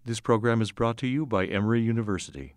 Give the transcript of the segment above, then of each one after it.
This program is brought to you by Emory University.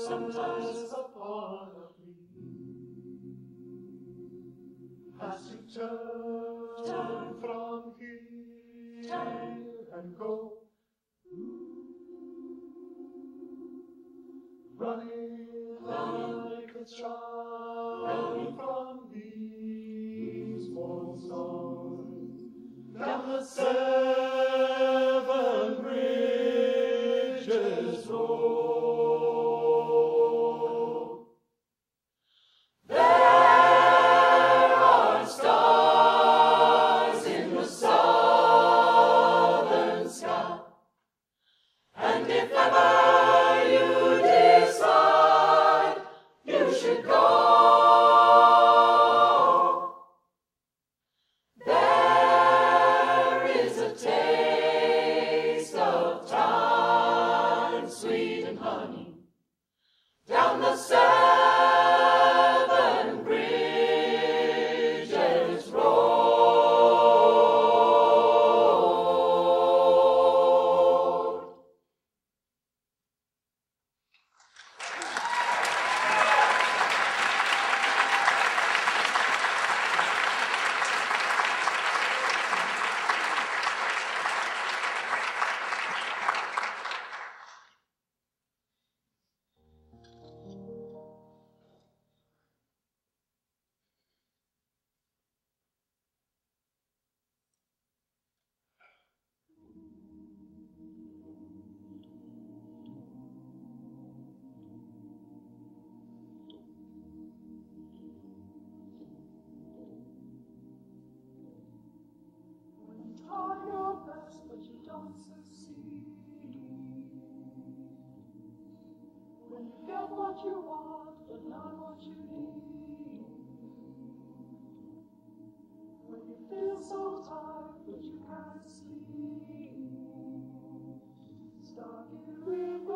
Sometimes there's a part of me has to turn from here and go, running like a child from these four stars down the seven bridges road. If ever you decide you should go, get what you want, but not what you need. When you feel so tired, but you can't sleep. Stuck in reverse.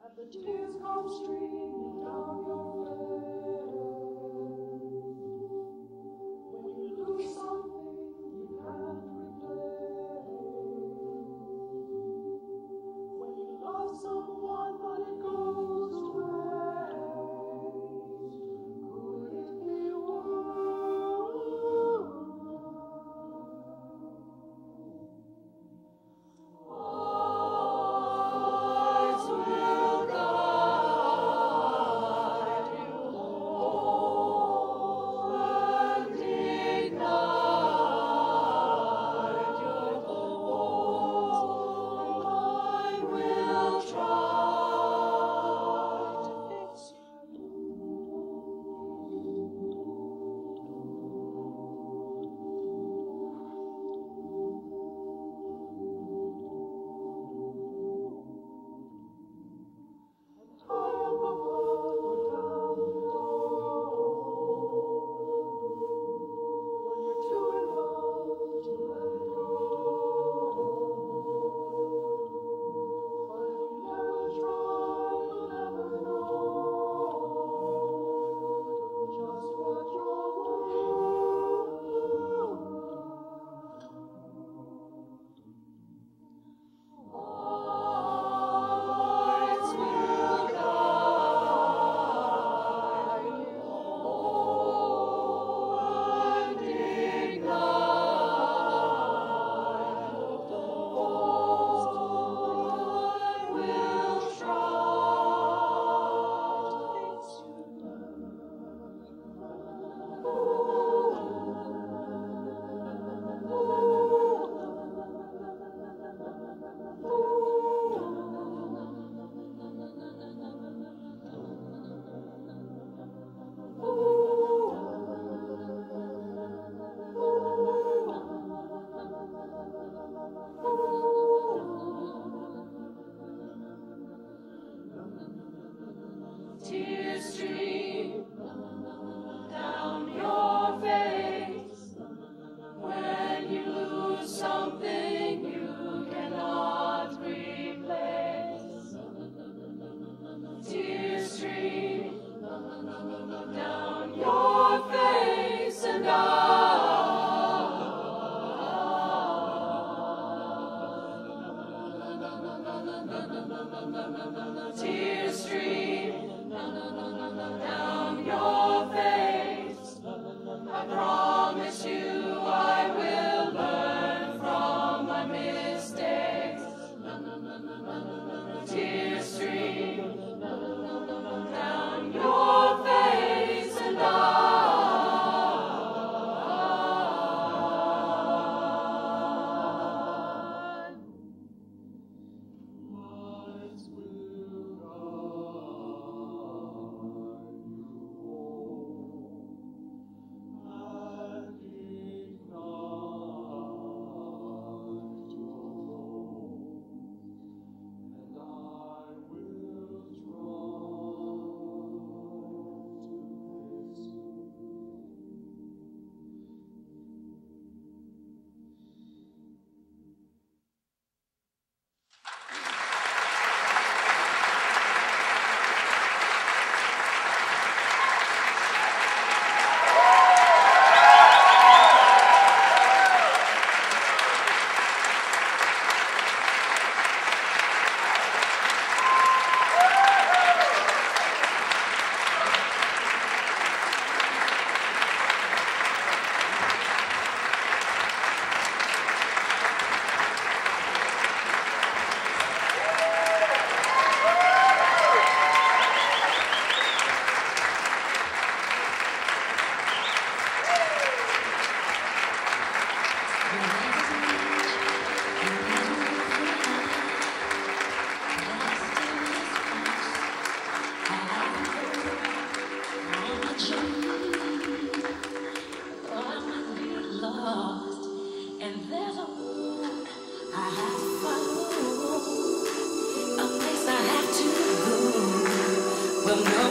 And the tears come streaming down your face. When you lose something you can't replace. When you love someone but it goes to waste. Could it be worse? Eyes will guide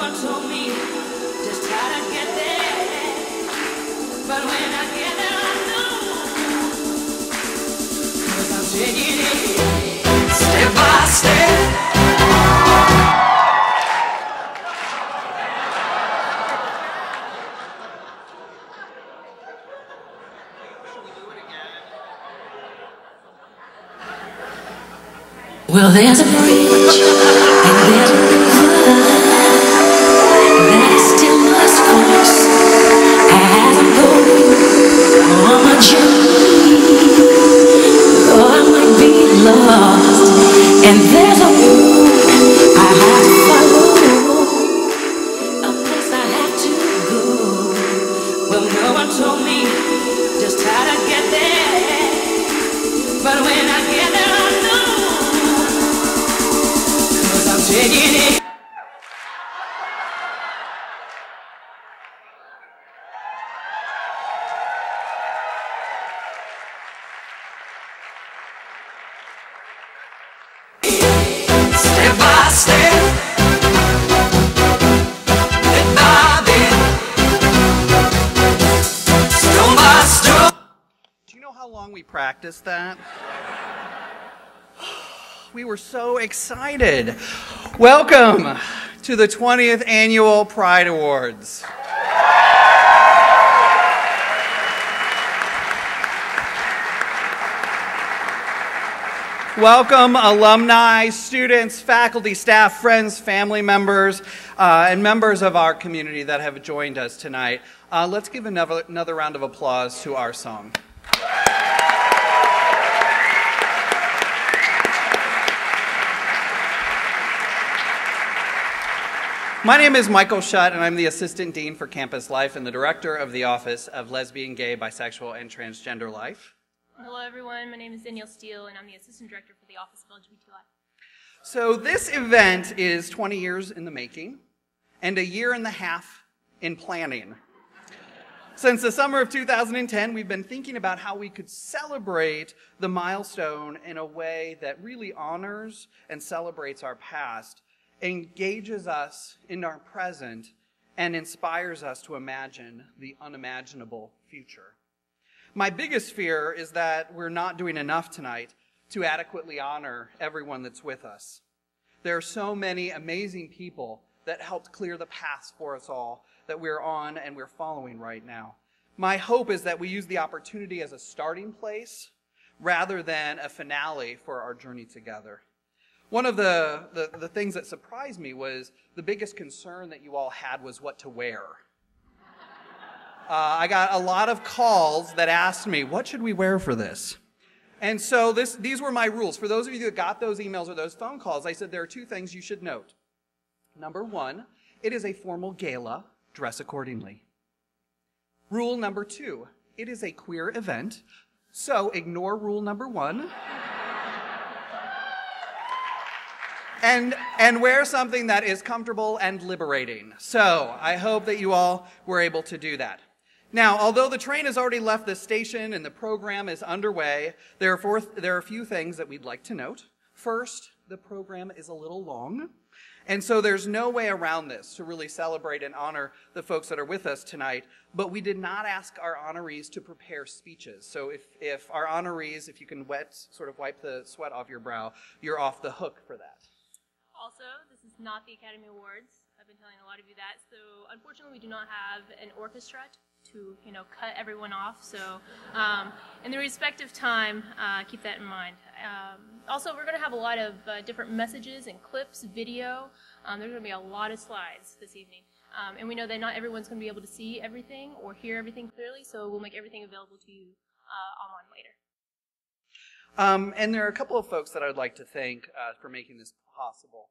one told me just how to get there. But when I get there, I know. 'Cause I'm taking it step by step. Well, there's a bridge and there's a river that I still must cross as I'm going on my journey. Though I might be lost, and there's a road I have to follow, a place I have to go. Well, no one told me just how to get there, but when I get there, I know. I'm taking it. Step by step, bit by bit, stone by stone. Do you know how long we practiced that? We were so excited. Welcome to the 20th Annual Pride Awards. Welcome alumni, students, faculty, staff, friends, family members, and members of our community that have joined us tonight. Let's give another round of applause to our song. My name is Michael Shutt, and I'm the Assistant Dean for Campus Life and the Director of the Office of Lesbian, Gay, Bisexual, and Transgender Life. Hello everyone, my name is Danielle Steele and I'm the Assistant Director for the Office of LGBT Life. So this event is 20 years in the making and a year and a half in planning. Since the summer of 2010, we've been thinking about how we could celebrate the milestone in a way that really honors and celebrates our past, engages us in our present, and inspires us to imagine the unimaginable future. My biggest fear is that we're not doing enough tonight to adequately honor everyone that's with us. There are so many amazing people that helped clear the paths for us all that we're on and we're following right now. My hope is that we use the opportunity as a starting place rather than a finale for our journey together. One of the things that surprised me was the biggest concern that you all had was what to wear. I got a lot of calls that asked me, what should we wear for this? And so these were my rules. For those of you that got those emails or those phone calls, I said there are two things you should note. Number one, it is a formal gala. Dress accordingly. Rule number two, it is a queer event. So ignore rule number one. And wear something that is comfortable and liberating. So I hope that you all were able to do that. Now, although the train has already left the station and the program is underway, there are a few things that we'd like to note. First, the program is a little long, and so there's no way around this to really celebrate and honor the folks that are with us tonight, but we did not ask our honorees to prepare speeches. So if our honorees, if you can sort of wipe the sweat off your brow, you're off the hook for that. Also, this is not the Academy Awards. I've been telling a lot of you that. So unfortunately, we do not have an orchestra to, cut everyone off. So in the respective time, keep that in mind. Also, we're going to have a lot of different messages and clips, video. There's going to be a lot of slides this evening. And we know that not everyone's going to be able to see everything or hear everything clearly, so we'll make everything available to you online later. And there are a couple of folks that I'd like to thank for making this possible.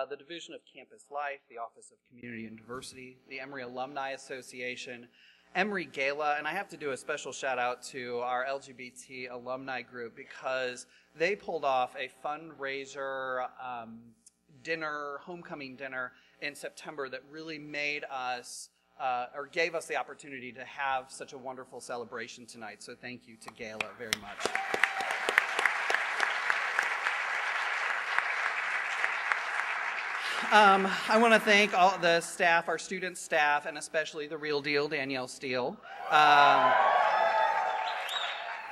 The Division of Campus Life, the Office of Community and Diversity, the Emory Alumni Association, Emory Gala, and I have to do a special shout out to our LGBT alumni group because they pulled off a fundraiser dinner, homecoming dinner in September that really made us, or gave us the opportunity to have such a wonderful celebration tonight. So thank you to Gala very much. I want to thank all the staff, our student staff, and especially the real deal, Danielle Steele.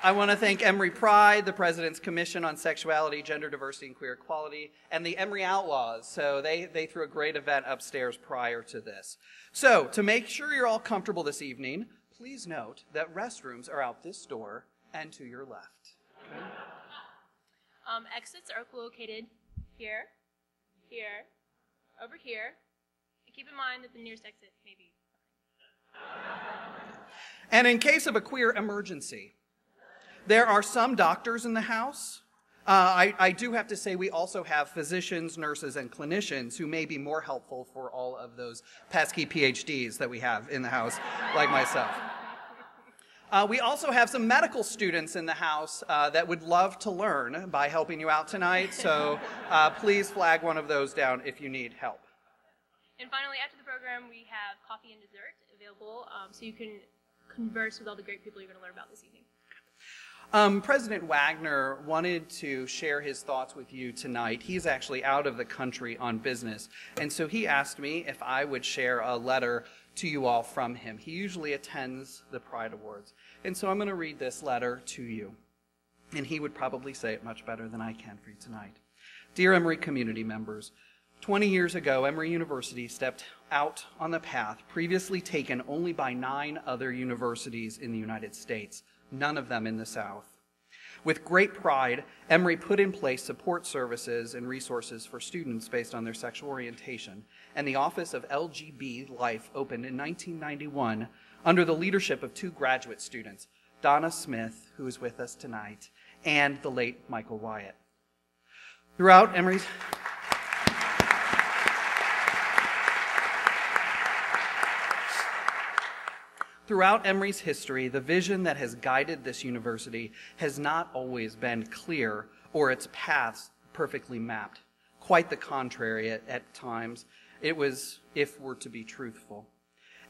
I want to thank Emory Pride, the President's Commission on Sexuality, Gender Diversity, and Queer Equality, and the Emory Outlaws. So they threw a great event upstairs prior to this. So to make sure you're all comfortable this evening, please note that restrooms are out this door and to your left. Okay? Exits are located here, here, over here, and keep in mind that the nearest exit may be. And in case of a queer emergency, there are some doctors in the house. I do have to say we also have physicians, nurses, and clinicians who may be more helpful for all of those pesky PhDs that we have in the house, like myself. We also have some medical students in the house that would love to learn by helping you out tonight, so please flag one of those down if you need help. And finally, after the program, we have coffee and dessert available, so you can converse with all the great people you're going to learn about this evening. President Wagner wanted to share his thoughts with you tonight. He's actually out of the country on business, and so he asked me if I would share a letter to you all from him. He usually attends the Pride Awards, and so I'm going to read this letter to you, and he would probably say it much better than I can for you tonight. Dear Emory community members, 20 years ago, Emory University stepped out on the path previously taken only by 9 other universities in the United States, none of them in the South. With great pride, Emory put in place support services and resources for students based on their sexual orientation, and the Office of LGBT Life opened in 1991 under the leadership of 2 graduate students, Donna Smith, who is with us tonight, and the late Michael Wyatt. Throughout Emory's history, the vision that has guided this university has not always been clear or its paths perfectly mapped. Quite the contrary at times, it was, if we're to be truthful.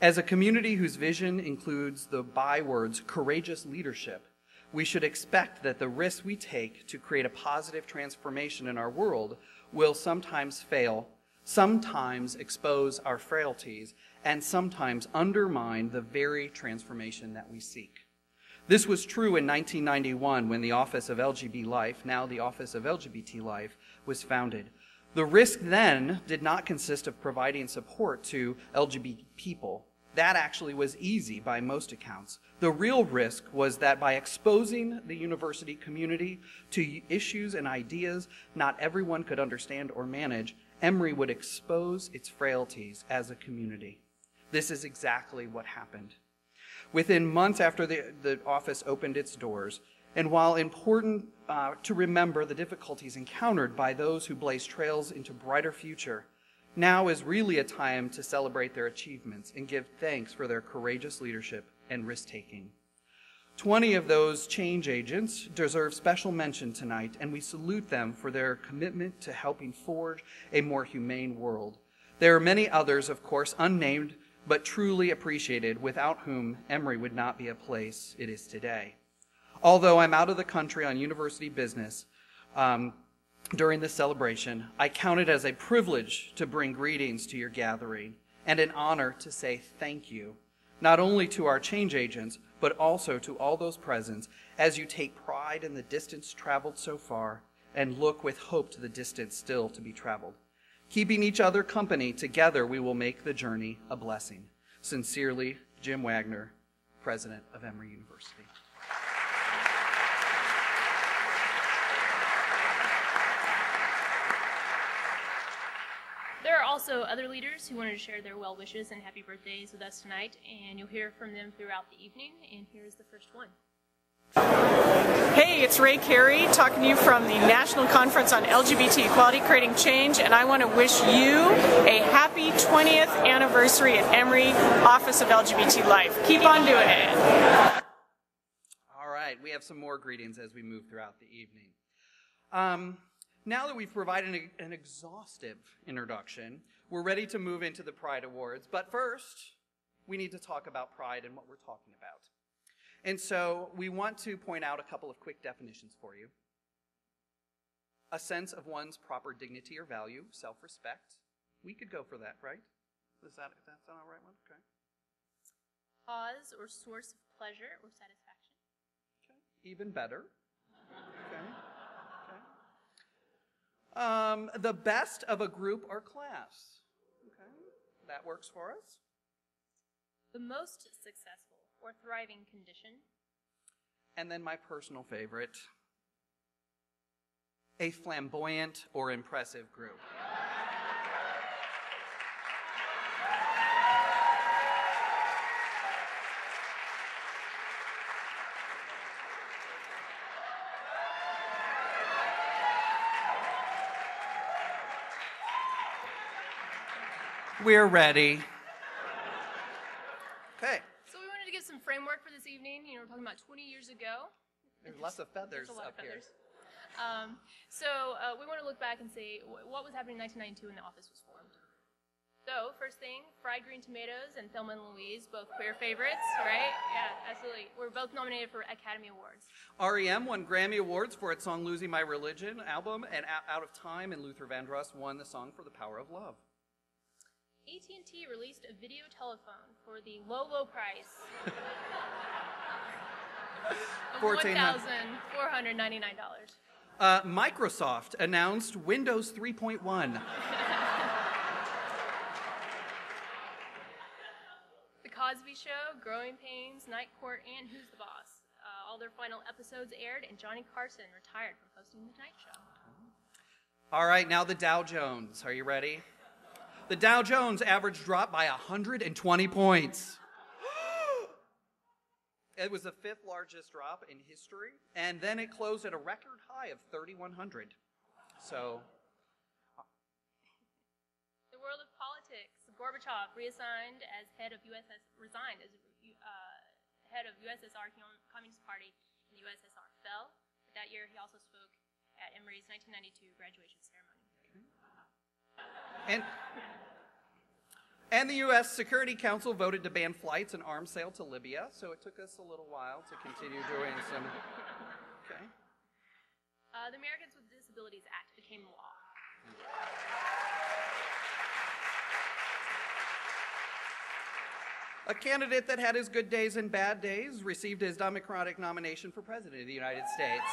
As a community whose vision includes the bywords courageous leadership, we should expect that the risks we take to create a positive transformation in our world will sometimes fail, sometimes expose our frailties, and sometimes undermine the very transformation that we seek. This was true in 1991 when the Office of LGBT Life, now the Office of LGBT Life, was founded. The risk then did not consist of providing support to LGBT people. That actually was easy by most accounts. The real risk was that by exposing the university community to issues and ideas not everyone could understand or manage, Emory would expose its frailties as a community. This is exactly what happened. Within months after the office opened its doors, and while important to remember the difficulties encountered by those who blaze trails into brighter future, now is really a time to celebrate their achievements and give thanks for their courageous leadership and risk-taking. 20 of those change agents deserve special mention tonight, and we salute them for their commitment to helping forge a more humane world. There are many others, of course, unnamed, but truly appreciated, without whom Emory would not be a place it is today. Although I'm out of the country on university business during this celebration, I count it as a privilege to bring greetings to your gathering and an honor to say thank you, not only to our change agents, but also to all those present as you take pride in the distance traveled so far and look with hope to the distance still to be traveled. Keeping each other company, together we will make the journey a blessing. Sincerely, Jim Wagner, President of Emory University. There are also other leaders who wanted to share their well wishes and happy birthdays with us tonight, and you'll hear from them throughout the evening, and here's the first one. Hey, it's Ray Carey talking to you from the National Conference on LGBT Equality Creating Change, and I want to wish you a happy 20th anniversary at Emory Office of LGBT Life. Keep on doing it. All right, we have some more greetings as we move throughout the evening. Now that we've provided an exhaustive introduction, we're ready to move into the Pride Awards, but first, we need to talk about pride and what we're talking about. And so we want to point out a couple of quick definitions for you. A sense of one's proper dignity or value, self-respect, We could go for that, right? Is that that's all right one? Okay. Cause or source of pleasure or satisfaction. Okay. Even better. Okay. Okay. The best of a group or class. Okay. That works for us. The most successful or thriving condition. And then my personal favorite, a flamboyant or impressive group. We're ready. Okay. So we wanted to give some framework for this evening. You know, we're talking about 20 years ago. There's lots of feathers There's a lot up of here. feathers. We want to look back and say what was happening in 1992 when the office was formed. So, first thing, fried green tomatoes and Thelma and Louise, both queer favorites, right? Yeah, absolutely. We're both nominated for Academy Awards. REM won Grammy Awards for its song Losing My Religion album, and Out of Time and Luther Vandross won the song for The Power of Love. AT&T released a video telephone for the low, low price of $1,499. Microsoft announced Windows 3.1. The Cosby Show, Growing Pains, Night Court, and Who's the Boss. All their final episodes aired, and Johnny Carson retired from hosting The Tonight Show. All right, now the Dow Jones. Are you ready? The Dow Jones average dropped by 120 points. It was the 5th largest drop in history, and then it closed at a record high of 3,100. So, the world of politics. Gorbachev resigned as head of resigned as head of USSR Communist Party, and the USSR fell. But that year, he also spoke at Emory's 1992 graduation ceremony. And the U.S. Security Council voted to ban flights and arms sale to Libya, so it took us a little while to continue doing some. Okay. The Americans with Disabilities Act became law. A candidate that had his good days and bad days received his Democratic nomination for President of the United States.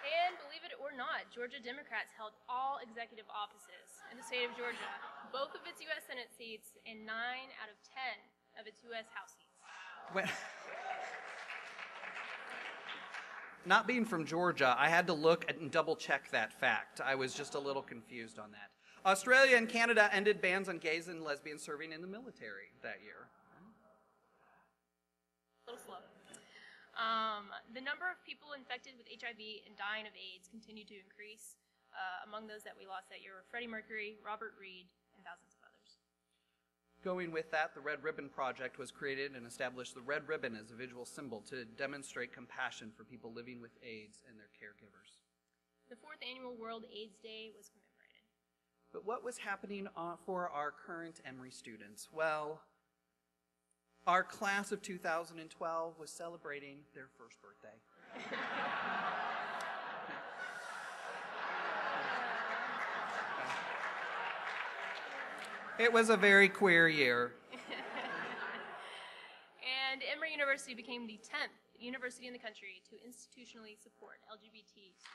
And believe it or not, Georgia Democrats held all executive offices in the state of Georgia, both of its U.S. Senate seats and 9 out of 10 of its U.S. House seats. Not being from Georgia, I had to look and double check that fact. I was just a little confused on that. Australia and Canada ended bans on gays and lesbians serving in the military that year. A little slow. The number of people infected with HIV and dying of AIDS continued to increase. Among those that we lost that year were Freddie Mercury, Robert Reed, and thousands of others. Going with that, the Red Ribbon Project was created and established the red ribbon as a visual symbol to demonstrate compassion for people living with AIDS and their caregivers. The 4th annual World AIDS Day was commemorated. But what was happening for our current Emory students? Well, our class of 2012 was celebrating their first birthday. It was a very queer year. And Emory University became the 10th university in the country to institutionally support LGBT students.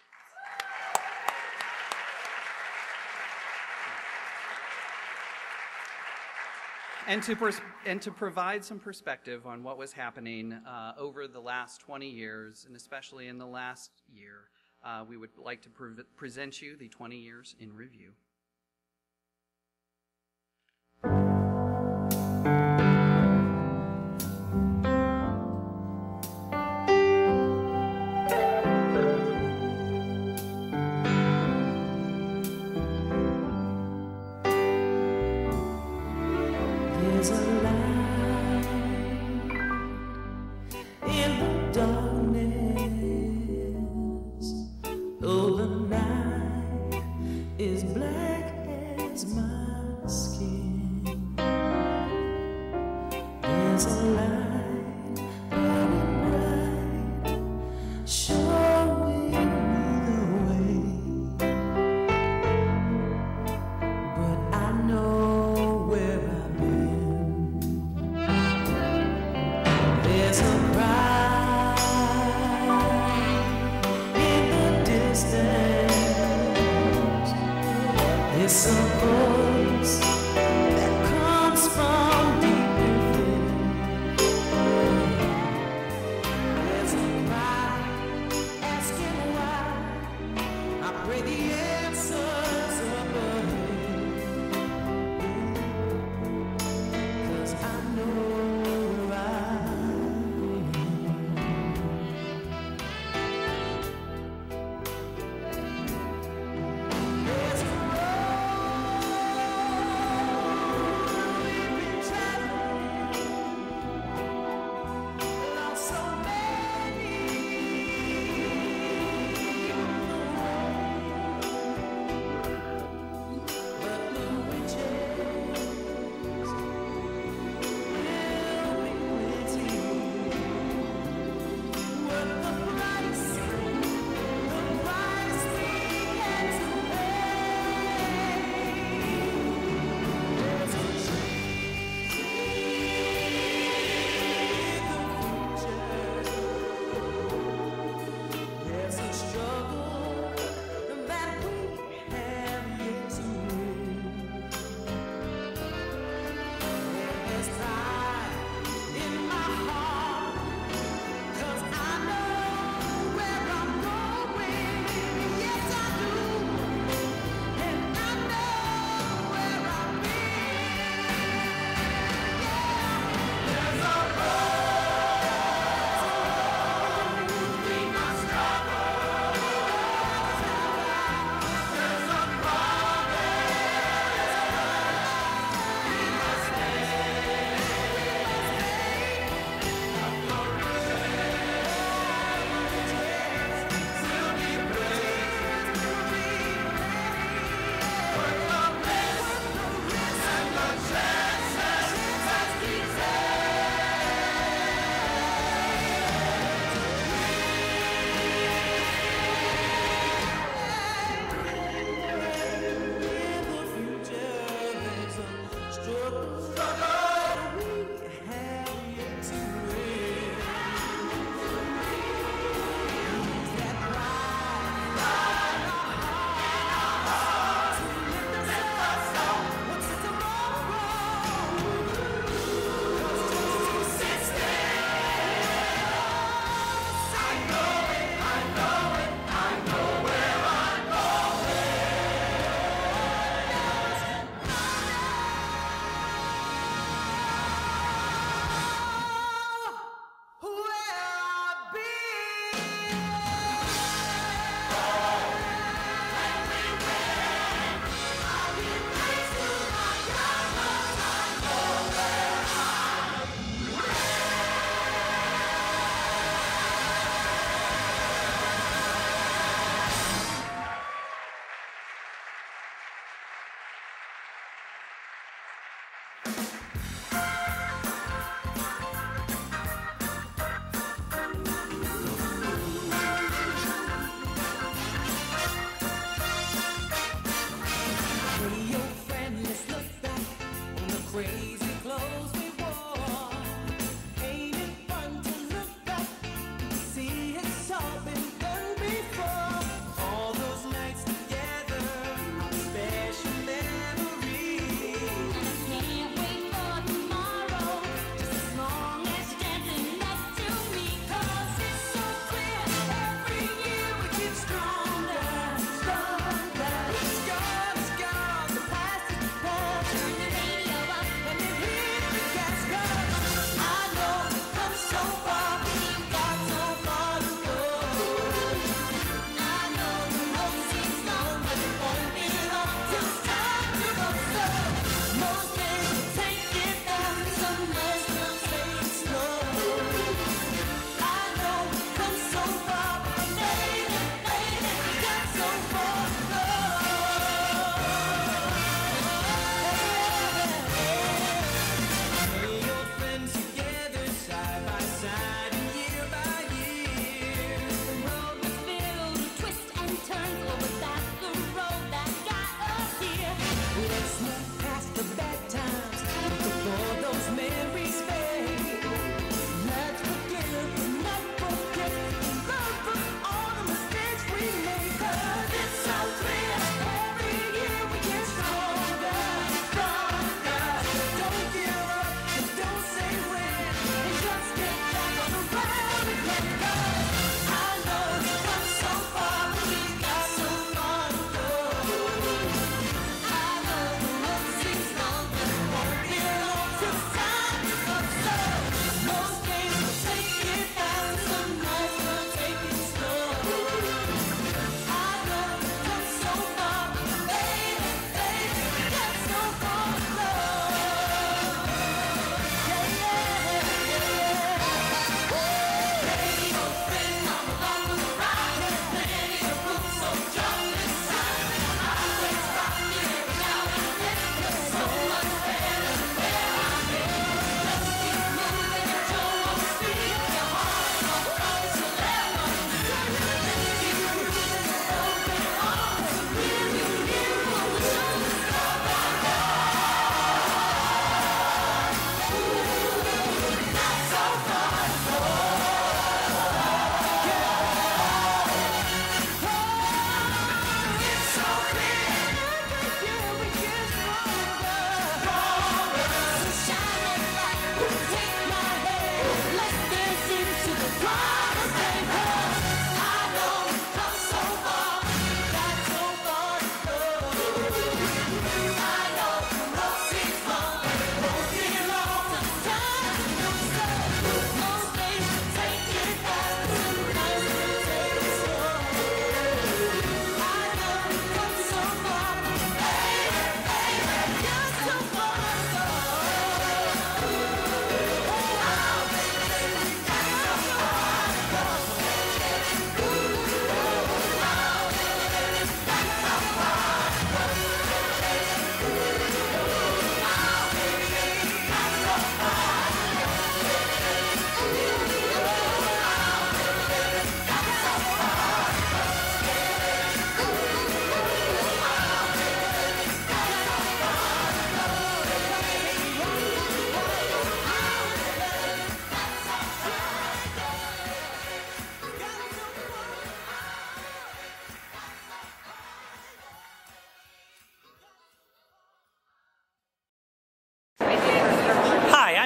And to provide some perspective on what was happening over the last 20 years, and especially in the last year, we would like to present you the 20 years in review. There's a light in the darkness, though the night is black as my skin. There's a light burning bright, showing me the way. It's a voice that comes from deep within. There's a cry asking why. I pray the answers up ahead. 'Cause I know where I've been. There's a road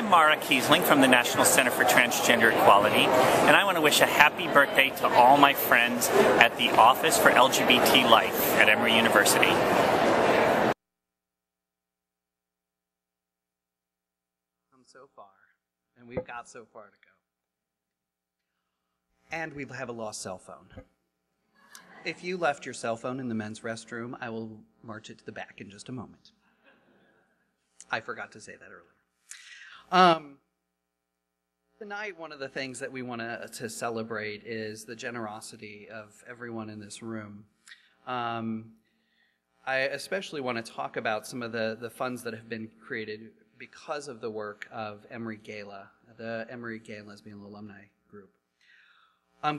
I'm Mara Kiesling from the National Center for Transgender Equality, and I want to wish a happy birthday to all my friends at the Office for LGBT Life at Emory University. So far, and we've got so far to go. And we have a lost cell phone. If you left your cell phone in the men's restroom, I will march it to the back in just a moment. I forgot to say that earlier. Tonight, one of the things that we want to celebrate is the generosity of everyone in this room. I especially want to talk about some of the funds that have been created because of the work of Emory Gala, the Emory Gay and Lesbian Alumni Group.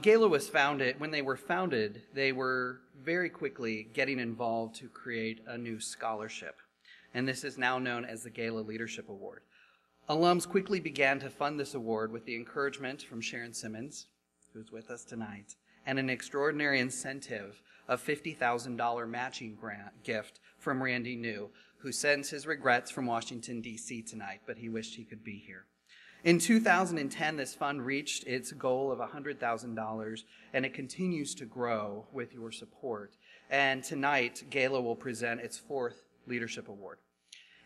Gala was founded, when they were founded, they were very quickly getting involved to create a new scholarship. And this is now known as the Gala Leadership Award. Alums quickly began to fund this award with the encouragement from Sharon Simmons, who's with us tonight, and an extraordinary incentive of $50,000 matching grant gift from Randy New, who sends his regrets from Washington, D.C. tonight, but he wished he could be here. In 2010, this fund reached its goal of $100,000, and it continues to grow with your support. And tonight, Gala will present its 4th Leadership Award.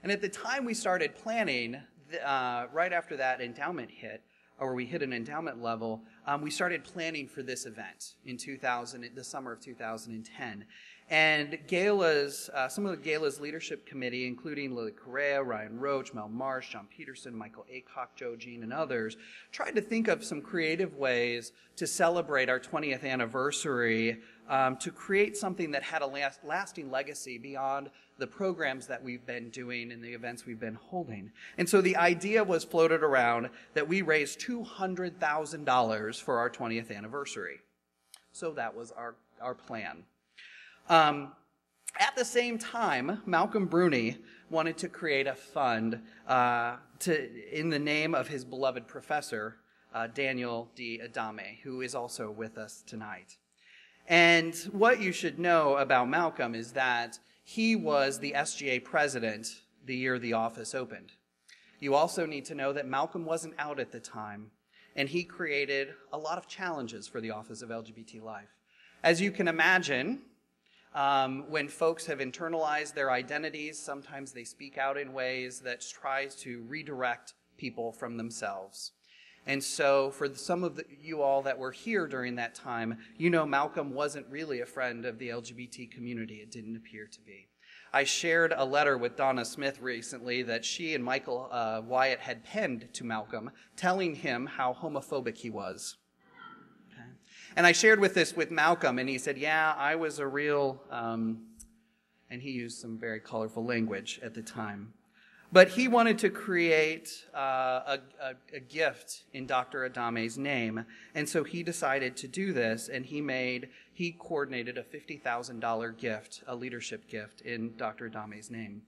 And at the time we started planning, right after that endowment hit, or we hit an endowment level, we started planning for this event in the summer of 2010. And some of the Gala's leadership committee, including Lily Correa, Ryan Roach, Mel Marsh, John Peterson, Michael Aycock, Joe Jean, and others, tried to think of some creative ways to celebrate our 20th anniversary, to create something that had a lasting legacy beyond the programs that we've been doing and the events we've been holding. And so the idea was floated around that we raise $200,000 for our 20th anniversary. So that was our plan. At the same time, Malcolm Bruni wanted to create a fund in the name of his beloved professor, Daniel D. Adame, who is also with us tonight. And what you should know about Malcolm is that he was the SGA president the year the office opened. You also need to know that Malcolm wasn't out at the time, and he created a lot of challenges for the Office of LGBT Life. As you can imagine, when folks have internalized their identities, sometimes they speak out in ways that tries to redirect people from themselves. And so for some of you all that were here during that time, you know Malcolm wasn't really a friend of the LGBT community. It didn't appear to be. I shared a letter with Donna Smith recently that she and Michael Wyatt had penned to Malcolm, telling him how homophobic he was. Okay. And I shared this with Malcolm, and he said, yeah, I was a real, and he used some very colorful language at the time. But he wanted to create a gift in Dr. Adame's name, and so he decided to do this, and he coordinated a $50,000 gift, a leadership gift in Dr. Adame's name.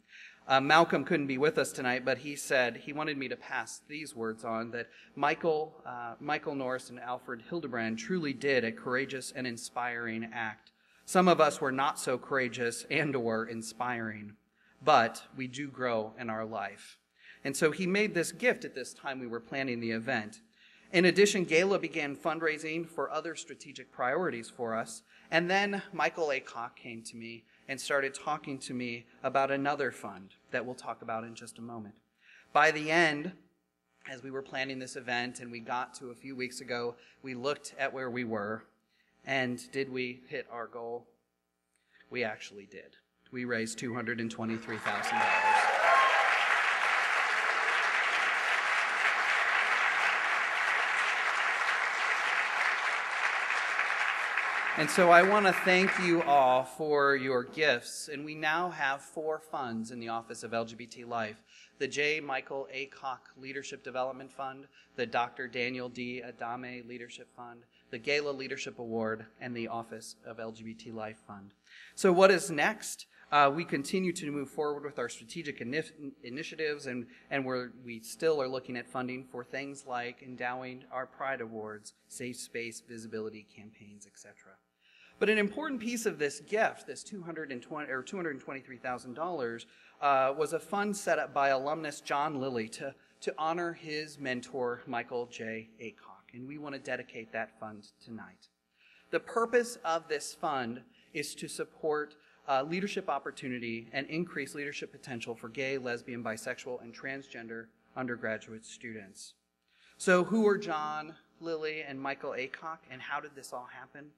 Malcolm couldn't be with us tonight, but he said he wanted me to pass these words on, that Michael Norris and Alfred Hildebrand truly did a courageous and inspiring act. Some of us were not so courageous and/or inspiring, but we do grow in our life. And so he made this gift at this time we were planning the event. In addition, Gala began fundraising for other strategic priorities for us. And then Michael Aycock came to me and started talking to me about another fund that we'll talk about in just a moment. By the end, as we were planning this event and we got to a few weeks ago, we looked at where we were, and did we hit our goal? We actually did. We raised $223,000. And so I want to thank you all for your gifts. And we now have 4 funds in the Office of LGBT Life. The J. Michael Aycock Leadership Development Fund, the Dr. Daniel D. Adame Leadership Fund, the Gala Leadership Award, and the Office of LGBT Life Fund. So what is next? We continue to move forward with our strategic initiatives, and we still are looking at funding for things like endowing our Pride Awards, safe space visibility campaigns, etc. But an important piece of this gift, this $223,000, was a fund set up by alumnus John Lilly to honor his mentor, Michael J. Aycock. And we want to dedicate that fund tonight. The purpose of this fund is to support leadership opportunity and increase leadership potential for gay, lesbian, bisexual, and transgender undergraduate students. So who are John Lilly and Michael Aycock, and how did this all happen?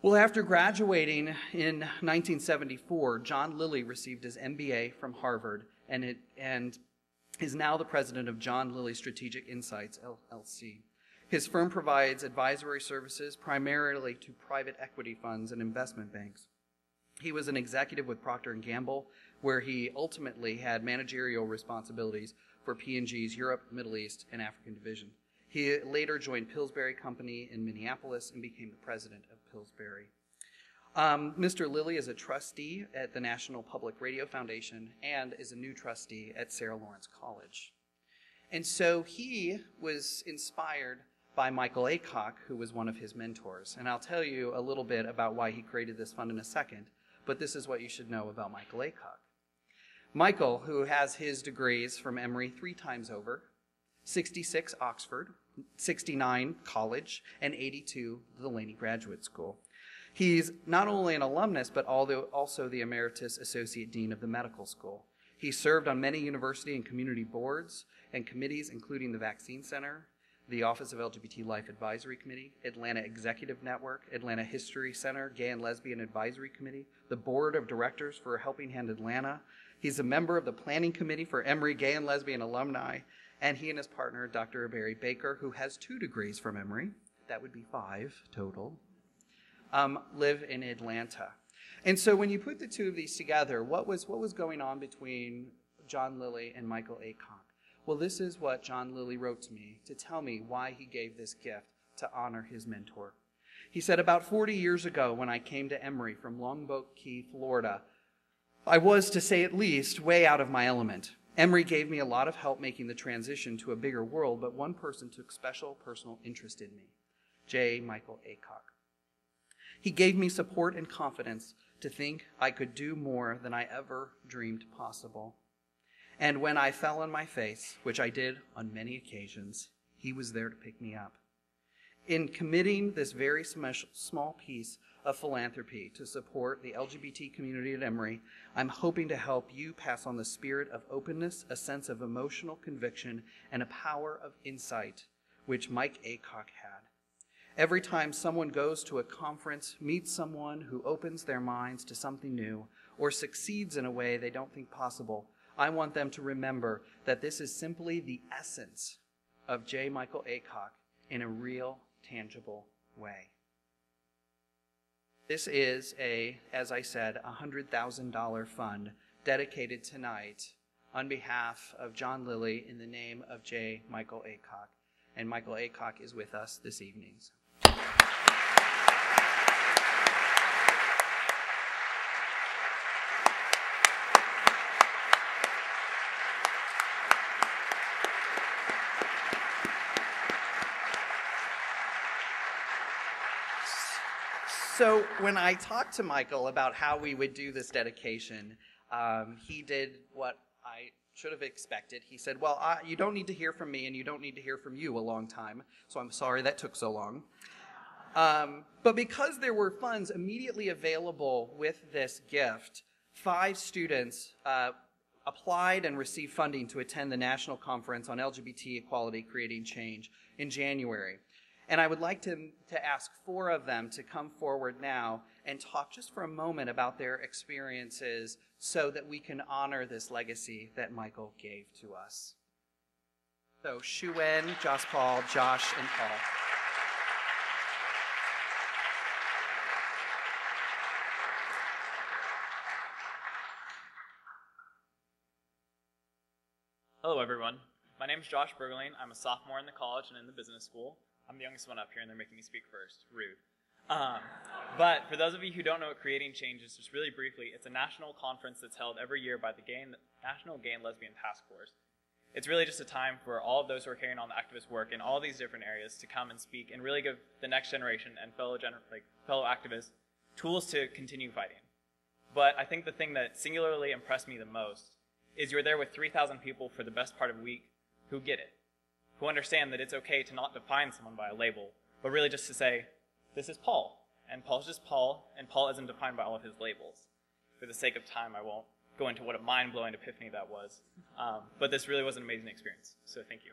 Well, after graduating in 1974, John Lilly received his MBA from Harvard and is now the president of John Lilly Strategic Insights, LLC. His firm provides advisory services primarily to private equity funds and investment banks. He was an executive with Procter & Gamble, where he ultimately had managerial responsibilities for P&G's Europe, Middle East, and African division. He later joined Pillsbury Company in Minneapolis and became the president of Pillsbury. Mr. Lilly is a trustee at the National Public Radio Foundation and is a new trustee at Sarah Lawrence College. And so he was inspired by Michael Aycock, who was one of his mentors. And I'll tell you a little bit about why he created this fund in a second, but this is what you should know about Michael Aycock. Michael, who has his degrees from Emory 3 times over, 66 Oxford, 69 college, and 82 the Laney Graduate School. He's not only an alumnus, but also the Emeritus Associate Dean of the Medical School. He served on many university and community boards and committees, including the Vaccine Center, the Office of LGBT Life Advisory Committee, Atlanta Executive Network, Atlanta History Center, Gay and Lesbian Advisory Committee, the Board of Directors for Helping Hand Atlanta. He's a member of the Planning Committee for Emory Gay and Lesbian Alumni, and he and his partner, Dr. Barry Baker, who has 2 degrees from Emory, that would be 5 total, live in Atlanta. And so when you put the two of these together, what was going on between John Lilly and Michael Aycock? Well, this is what John Lilly wrote to me to tell me why he gave this gift to honor his mentor. He said, about 40 years ago when I came to Emory from Longboat Key, Florida, I was, to say at least, way out of my element. Emory gave me a lot of help making the transition to a bigger world, but one person took special personal interest in me, J. Michael Aycock. He gave me support and confidence to think I could do more than I ever dreamed possible. And when I fell on my face, which I did on many occasions, he was there to pick me up. In committing this very small piece of philanthropy to support the LGBT community at Emory, I'm hoping to help you pass on the spirit of openness, a sense of emotional conviction, and a power of insight, which Mike Aycock had. Every time someone goes to a conference, meets someone who opens their minds to something new, or succeeds in a way they don't think possible, I want them to remember that this is simply the essence of J. Michael Aycock in a real, tangible way. This is as I said, $100,000 fund dedicated tonight on behalf of John Lilly in the name of J. Michael Aycock. And Michael Aycock is with us this evening. So when I talked to Michael about how we would do this dedication, he did what I should have expected. He said, well, you don't need to hear from me and you don't need to hear from you a long time, so I'm sorry that took so long. But because there were funds immediately available with this gift, 5 students applied and received funding to attend the National Conference on LGBT Equality Creating Change in January. And I would like to ask 4 of them to come forward now and talk just for a moment about their experiences so that we can honor this legacy that Michael gave to us. So Shu-En, Josh Paul, Josh, and Paul. Hello, everyone. My name is Josh Bergeling. I'm a sophomore in the college and in the business school. I'm the youngest one up here, and they're making me speak first. Rude. But for those of you who don't know what Creating Change is, just really briefly, it's a national conference that's held every year by the National Gay and Lesbian Task Force. It's really just a time for all of those who are carrying on the activist work in all these different areas to come and speak and really give the next generation and fellow activists tools to continue fighting. But I think the thing that singularly impressed me the most is you're there with 3,000 people for the best part of a week who get it, who understand that it's okay to not define someone by a label, but really just to say, this is Paul, and Paul's just Paul, and Paul isn't defined by all of his labels. For the sake of time, I won't go into what a mind-blowing epiphany that was, but this really was an amazing experience, so thank you.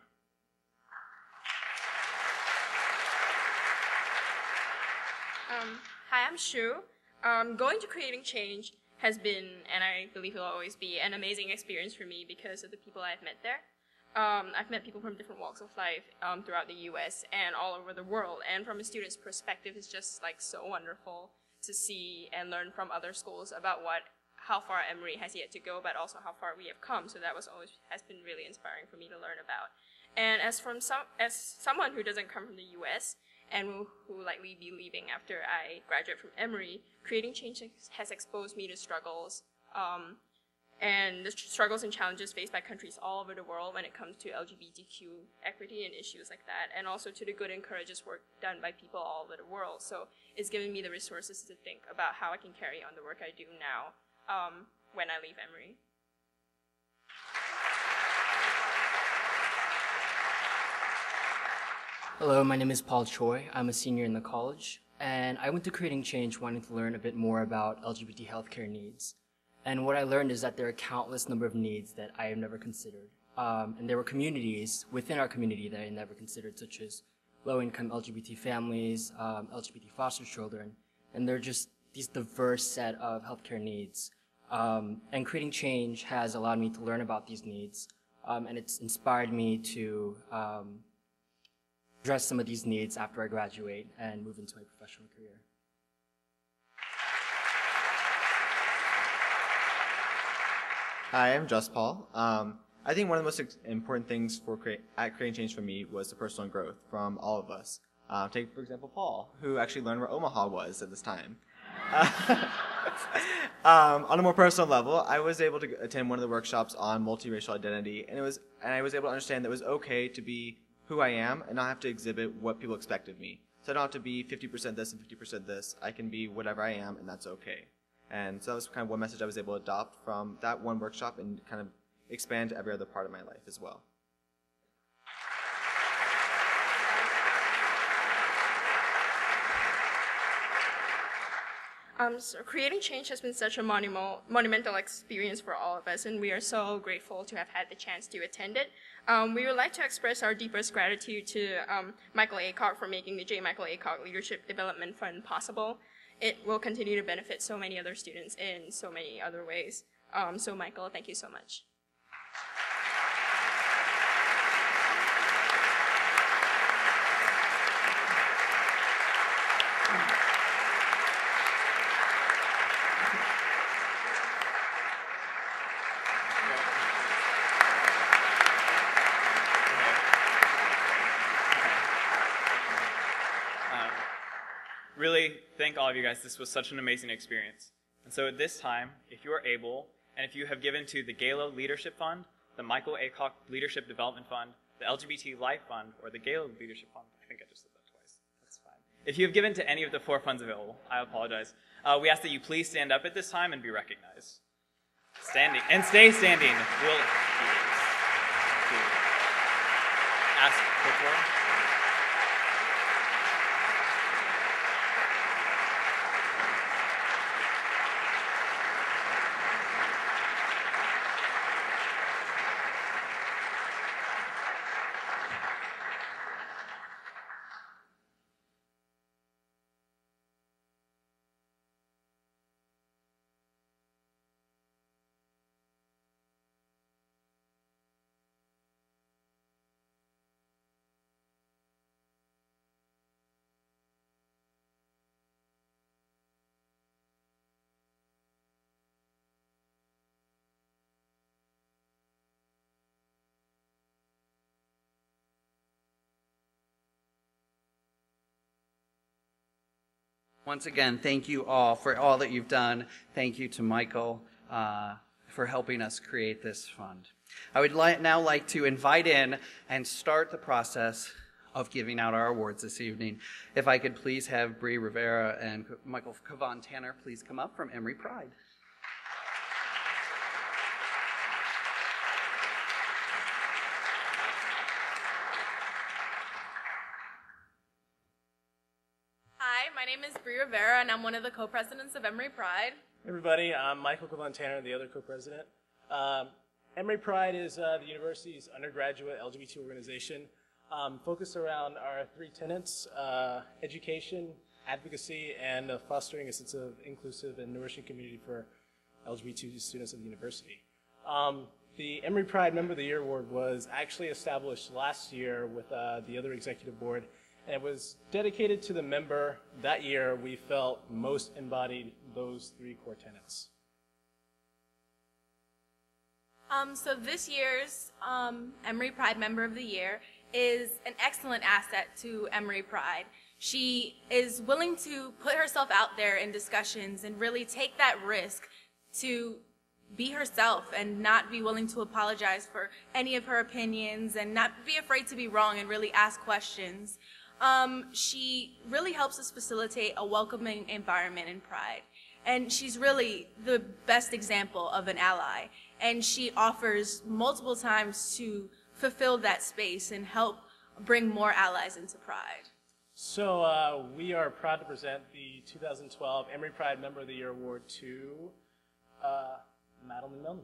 Hi, I'm Shu. Going to Creating Change has been, and I believe will always be, an amazing experience for me because of the people I've met there. I've met people from different walks of life throughout the U.S. and all over the world, and from a student's perspective, it's just like so wonderful to see and learn from other schools about how far Emory has yet to go, but also how far we have come. So that has been really inspiring for me to learn about. And as someone who doesn't come from the U.S. and who likely be leaving after I graduate from Emory, Creating Change has exposed me to struggles and the struggles and challenges faced by countries all over the world when it comes to LGBTQ equity and issues like that, and also to the good and courageous work done by people all over the world. So it's given me the resources to think about how I can carry on the work I do now when I leave Emory. Hello, my name is Paul Choi. I'm a senior in the college, and I went to Creating Change wanting to learn a bit more about LGBT healthcare needs. And what I learned is that there are countless number of needs that I have never considered. And there were communities within our community that I never considered, such as low-income LGBT families, LGBT foster children, and they're just these diverse set of healthcare needs. And Creating Change has allowed me to learn about these needs, and it's inspired me to address some of these needs after I graduate and move into my professional career. Hi, I'm Just Paul. I think one of the most important things at Creating Change for me was the personal growth from all of us. Take, for example, Paul, who actually learned where Omaha was at this time. On a more personal level, I was able to attend one of the workshops on multiracial identity, and I was able to understand that it was okay to be who I am and not have to exhibit what people expect of me. So I don't have to be 50% this and 50% this. I can be whatever I am, and that's okay. And so that was kind of one message I was able to adopt from that one workshop and kind of expand to every other part of my life as well. So Creating Change has been such a monumental experience for all of us, and we are so grateful to have had the chance to attend it. We would like to express our deepest gratitude to Michael Aycock for making the J. Michael Aycock Leadership Development Fund possible. It will continue to benefit so many other students in so many other ways. So Michael, thank you so much. Really thank all of you guys. This was such an amazing experience. And so at this time, if you are able, and if you have given to the Galo Leadership Fund, the Michael Aycock Leadership Development Fund, the LGBT Life Fund, or the Galo Leadership Fund, I think I just said that twice. That's fine. If you have given to any of the 4 funds available, I apologize. We ask that you please stand up at this time and be recognized. Standing, and stay standing. We'll ask for the floor. Once again, thank you all for all that you've done. Thank you to Michael for helping us create this fund. I would now like to invite in and start the process of giving out our awards this evening. If I could please have Bree Rivera and Michael Kavan Tanner please come up from Emory Pride. Hi, my name is Bree Rivera, and I'm one of the co-presidents of Emory Pride. Hey everybody, I'm Michael Kavan Tanner, the other co-president. Emory Pride is the university's undergraduate LGBT organization focused around our three tenets, education, advocacy, and fostering a sense of inclusive and nourishing community for LGBT students of the university. The Emory Pride Member of the Year Award was actually established last year with the other executive board, and it was dedicated to the member that year we felt most embodied those three core tenets. So this year's Emory Pride Member of the Year is an excellent asset to Emory Pride. She is willing to put herself out there in discussions and really take that risk to be herself and not be willing to apologize for any of her opinions and not be afraid to be wrong and really ask questions. She really helps us facilitate a welcoming environment in Pride. And she's really the best example of an ally. And she offers multiple times to fulfill that space and help bring more allies into Pride. So we are proud to present the 2012 Emory Pride Member of the Year Award to Madeline Milne.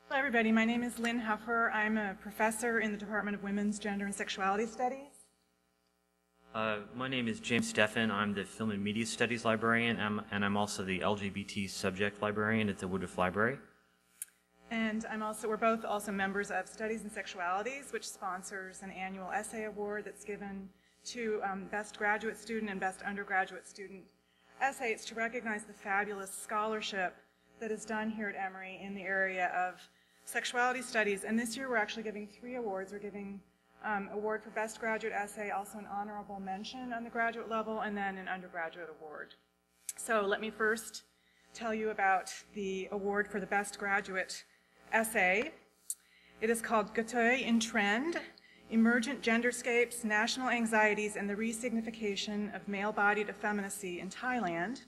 Hello everybody, my name is Lynn Huffer. I'm a professor in the Department of Women's, Gender, and Sexuality Studies. My name is James Steffen. I'm the Film and Media Studies librarian, and I'm also the LGBT subject librarian at the Woodruff Library. And we're both also members of Studies in Sexualities, which sponsors an annual essay award that's given to Best Graduate Student and Best Undergraduate Student essay. It's to recognize the fabulous scholarship that is done here at Emory in the area of sexuality studies. And this year we're actually giving 3 awards. We're giving award for Best Graduate Essay, also an honorable mention on the graduate level, and then an undergraduate award. So let me first tell you about the award for the Best Graduate Essay. It is called Gatoy in Trend, Emergent Genderscapes, National Anxieties, and the Resignification of Male-Bodied Effeminacy in Thailand.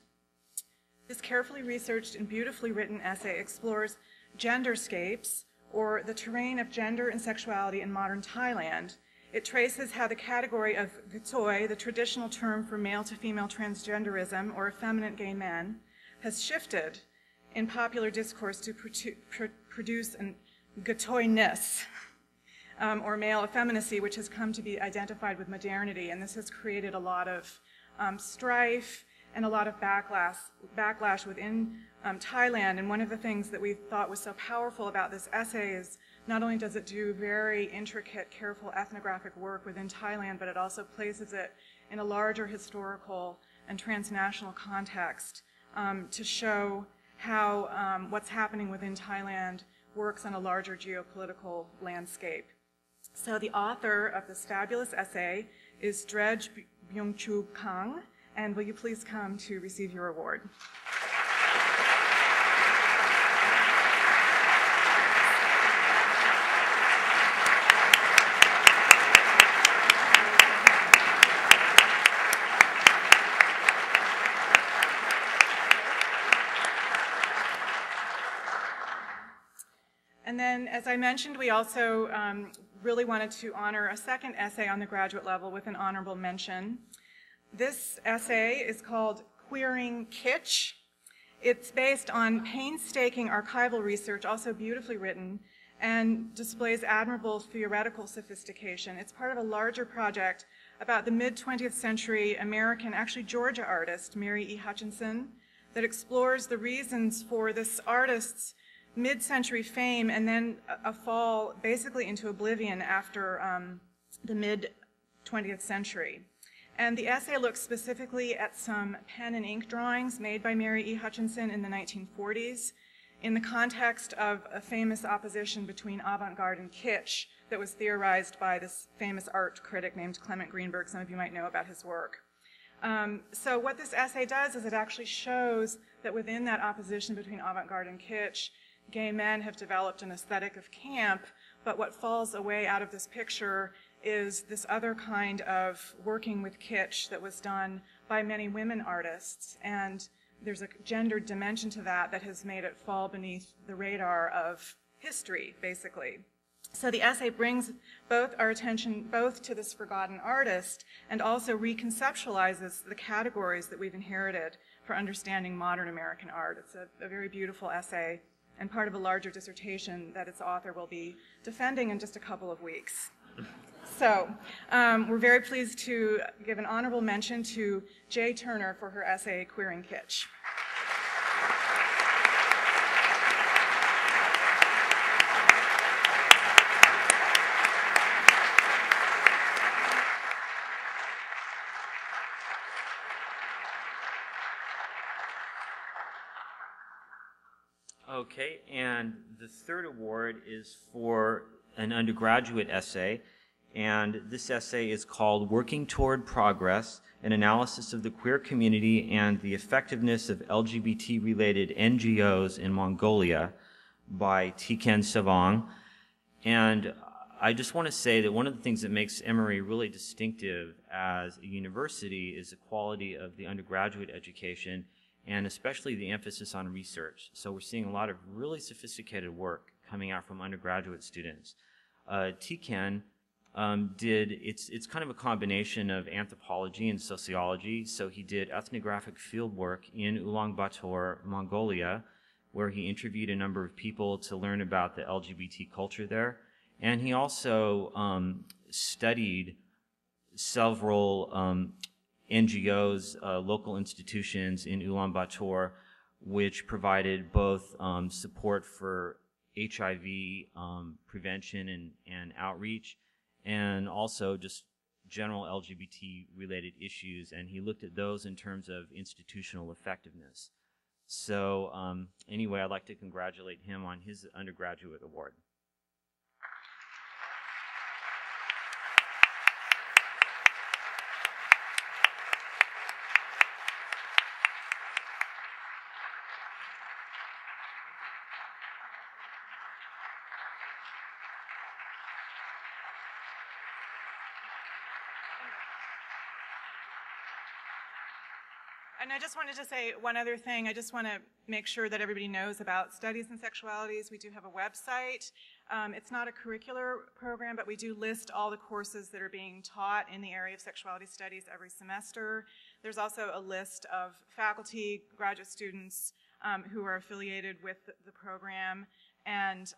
This carefully researched and beautifully written essay explores genderscapes, or the terrain of gender and sexuality in modern Thailand. It traces how the category of gatoy, the traditional term for male-to-female transgenderism or effeminate gay men, has shifted in popular discourse to produce an gatoyness, or male effeminacy, which has come to be identified with modernity. And this has created a lot of strife and a lot of backlash within Thailand. And one of the things that we thought was so powerful about this essay is not only does it do very intricate, careful ethnographic work within Thailand, but it also places it in a larger historical and transnational context to show how what's happening within Thailand works on a larger geopolitical landscape. So the author of this fabulous essay is Dredge Byung-Chu Kang, and will you please come to receive your award? And then, as I mentioned, we also really wanted to honor a second essay on the graduate level with an honorable mention. This essay is called Queering Kitsch. It's based on painstaking archival research, also beautifully written, and displays admirable theoretical sophistication. It's part of a larger project about the mid-20th century American, actually Georgia artist, Mary E. Hutchinson, that explores the reasons for this artist's mid-century fame and then a fall basically into oblivion after the mid-20th century. And the essay looks specifically at some pen and ink drawings made by Mary E. Hutchinson in the 1940s in the context of a famous opposition between avant-garde and kitsch that was theorized by this famous art critic named Clement Greenberg. Some of you might know about his work. So what this essay does is it actually shows that within that opposition between avant-garde and kitsch, gay men have developed an aesthetic of camp, but what falls away out of this picture is this other kind of working with kitsch that was done by many women artists. And there's a gendered dimension to that that has made it fall beneath the radar of history, basically. So the essay brings our attention both to this forgotten artist and also reconceptualizes the categories that we've inherited for understanding modern American art. It's a very beautiful essay and part of a larger dissertation that its author will be defending in just a couple of weeks. So we're very pleased to give an honorable mention to Jay Turner for her essay, Queering Kitsch. Okay, and the third award is for an undergraduate essay, and this essay is called Working Toward Progress, an analysis of the queer community and the effectiveness of LGBT-related NGOs in Mongolia by Tiken Savong. And I just want to say that one of the things that makes Emory really distinctive as a university is the quality of the undergraduate education and especially the emphasis on research. So we're seeing a lot of really sophisticated work coming out from undergraduate students. Tiken it's kind of a combination of anthropology and sociology. So he did ethnographic field work in Ulaanbaatar, Mongolia, where he interviewed a number of people to learn about the LGBT culture there. And he also studied several NGOs, local institutions in Ulaanbaatar, which provided both support for HIV prevention and outreach, and also just general LGBT-related issues, and he looked at those in terms of institutional effectiveness. So anyway, I'd like to congratulate him on his undergraduate award. And I just wanted to say one other thing. I just want to make sure that everybody knows about Studies in Sexualities. We do have a website. It's not a curricular program, but we do list all the courses that are being taught in the area of sexuality studies every semester. There's also a list of faculty, graduate students who are affiliated with the program. And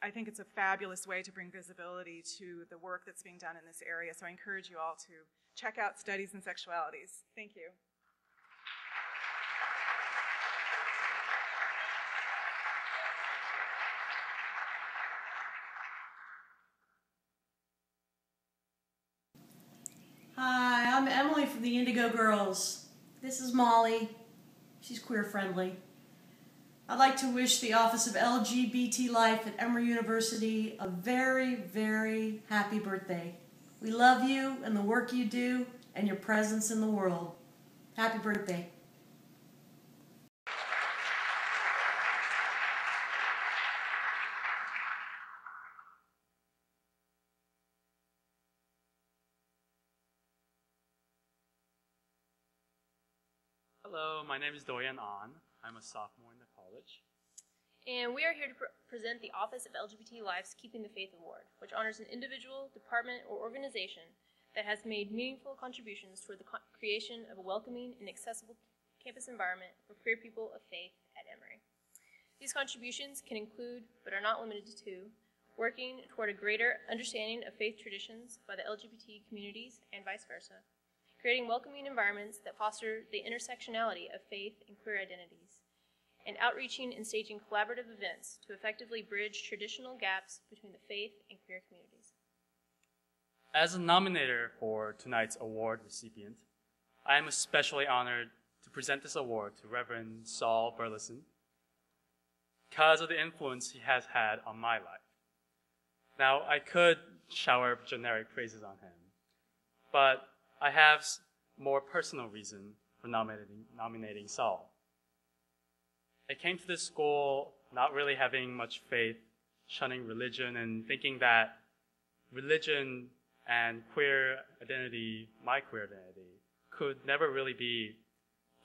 I think it's a fabulous way to bring visibility to the work that's being done in this area. So I encourage you all to check out Studies in Sexualities. Thank you. Hi, I'm Emily from the Indigo Girls. This is Molly. She's queer friendly. I'd like to wish the Office of LGBT Life at Emory University a very, very happy birthday. We love you and the work you do and your presence in the world. Happy birthday. Hello, my name is Doyan An. I'm a sophomore in the college. And we are here to present the Office of LGBT Life's Keeping the Faith Award, which honors an individual, department, or organization that has made meaningful contributions toward the creation of a welcoming and accessible campus environment for queer people of faith at Emory. These These contributions can include, but are not limited to, working toward a greater understanding of faith traditions by the LGBT communities and vice versa, creating welcoming environments that foster the intersectionality of faith and queer identities, and outreaching and staging collaborative events to effectively bridge traditional gaps between the faith and queer communities. As a nominator for tonight's award recipient, I am especially honored to present this award to Reverend Saul Burleson because of the influence he has had on my life. Now, I could shower generic praises on him, but I have more personal reason for nominating Saul. I came to this school not really having much faith, shunning religion, and thinking that religion and queer identity, my queer identity, could never really be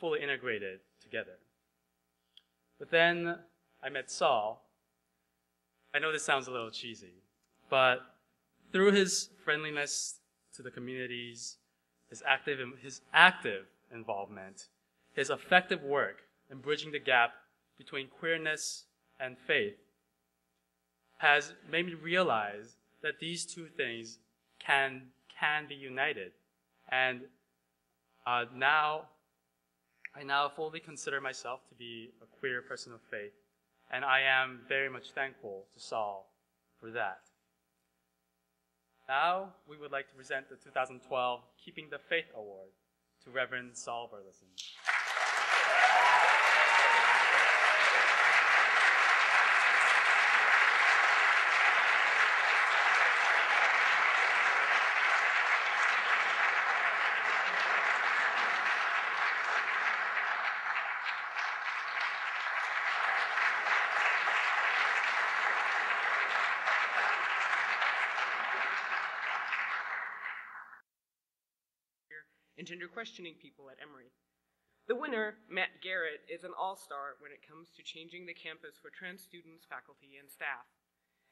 fully integrated together. But then I met Saul. I know this sounds a little cheesy, but through his friendliness to the communities, his active involvement, his effective work in bridging the gap between queerness and faith has made me realize that these two things can be united. And I now fully consider myself to be a queer person of faith, and I am very much thankful to Saul for that. Now, we would like to present the 2012 Keeping the Faith Award to Reverend Saul Burleson. And gender questioning people at Emory. The winner, Matt Garrett, is an all-star when it comes to changing the campus for trans students, faculty, and staff.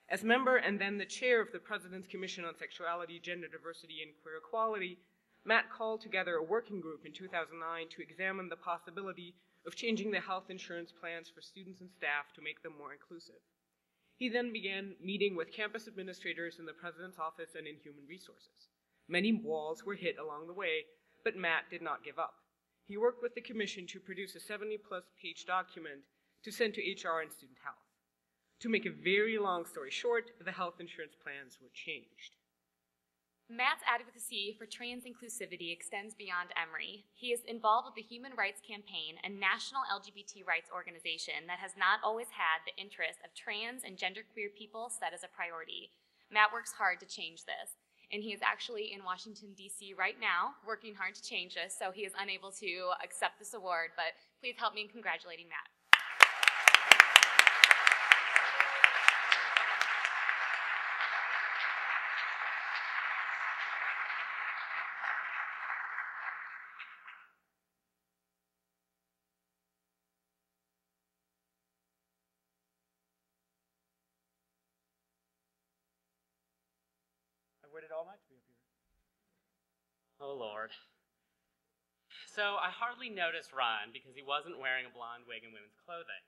As member and then the chair of the President's Commission on Sexuality, Gender Diversity, and Queer Equality, Matt called together a working group in 2009 to examine the possibility of changing the health insurance plans for students and staff to make them more inclusive. He then began meeting with campus administrators in the President's office and in human resources. Many walls were hit along the way, but Matt did not give up. He worked with the commission to produce a 70-plus page document to send to HR and student health. To make a very long story short, the health insurance plans were changed. Matt's advocacy for trans inclusivity extends beyond Emory. He is involved with the Human Rights Campaign, a national LGBT rights organization that has not always had the interests of trans and genderqueer people set as a priority. Matt works hard to change this. And he is actually in Washington, D.C. right now, working hard to change this, so he is unable to accept this award, but please help me in congratulating Matt. I waited all night to be up here. Oh, Lord. So I hardly noticed Ron because he wasn't wearing a blonde wig and women's clothing.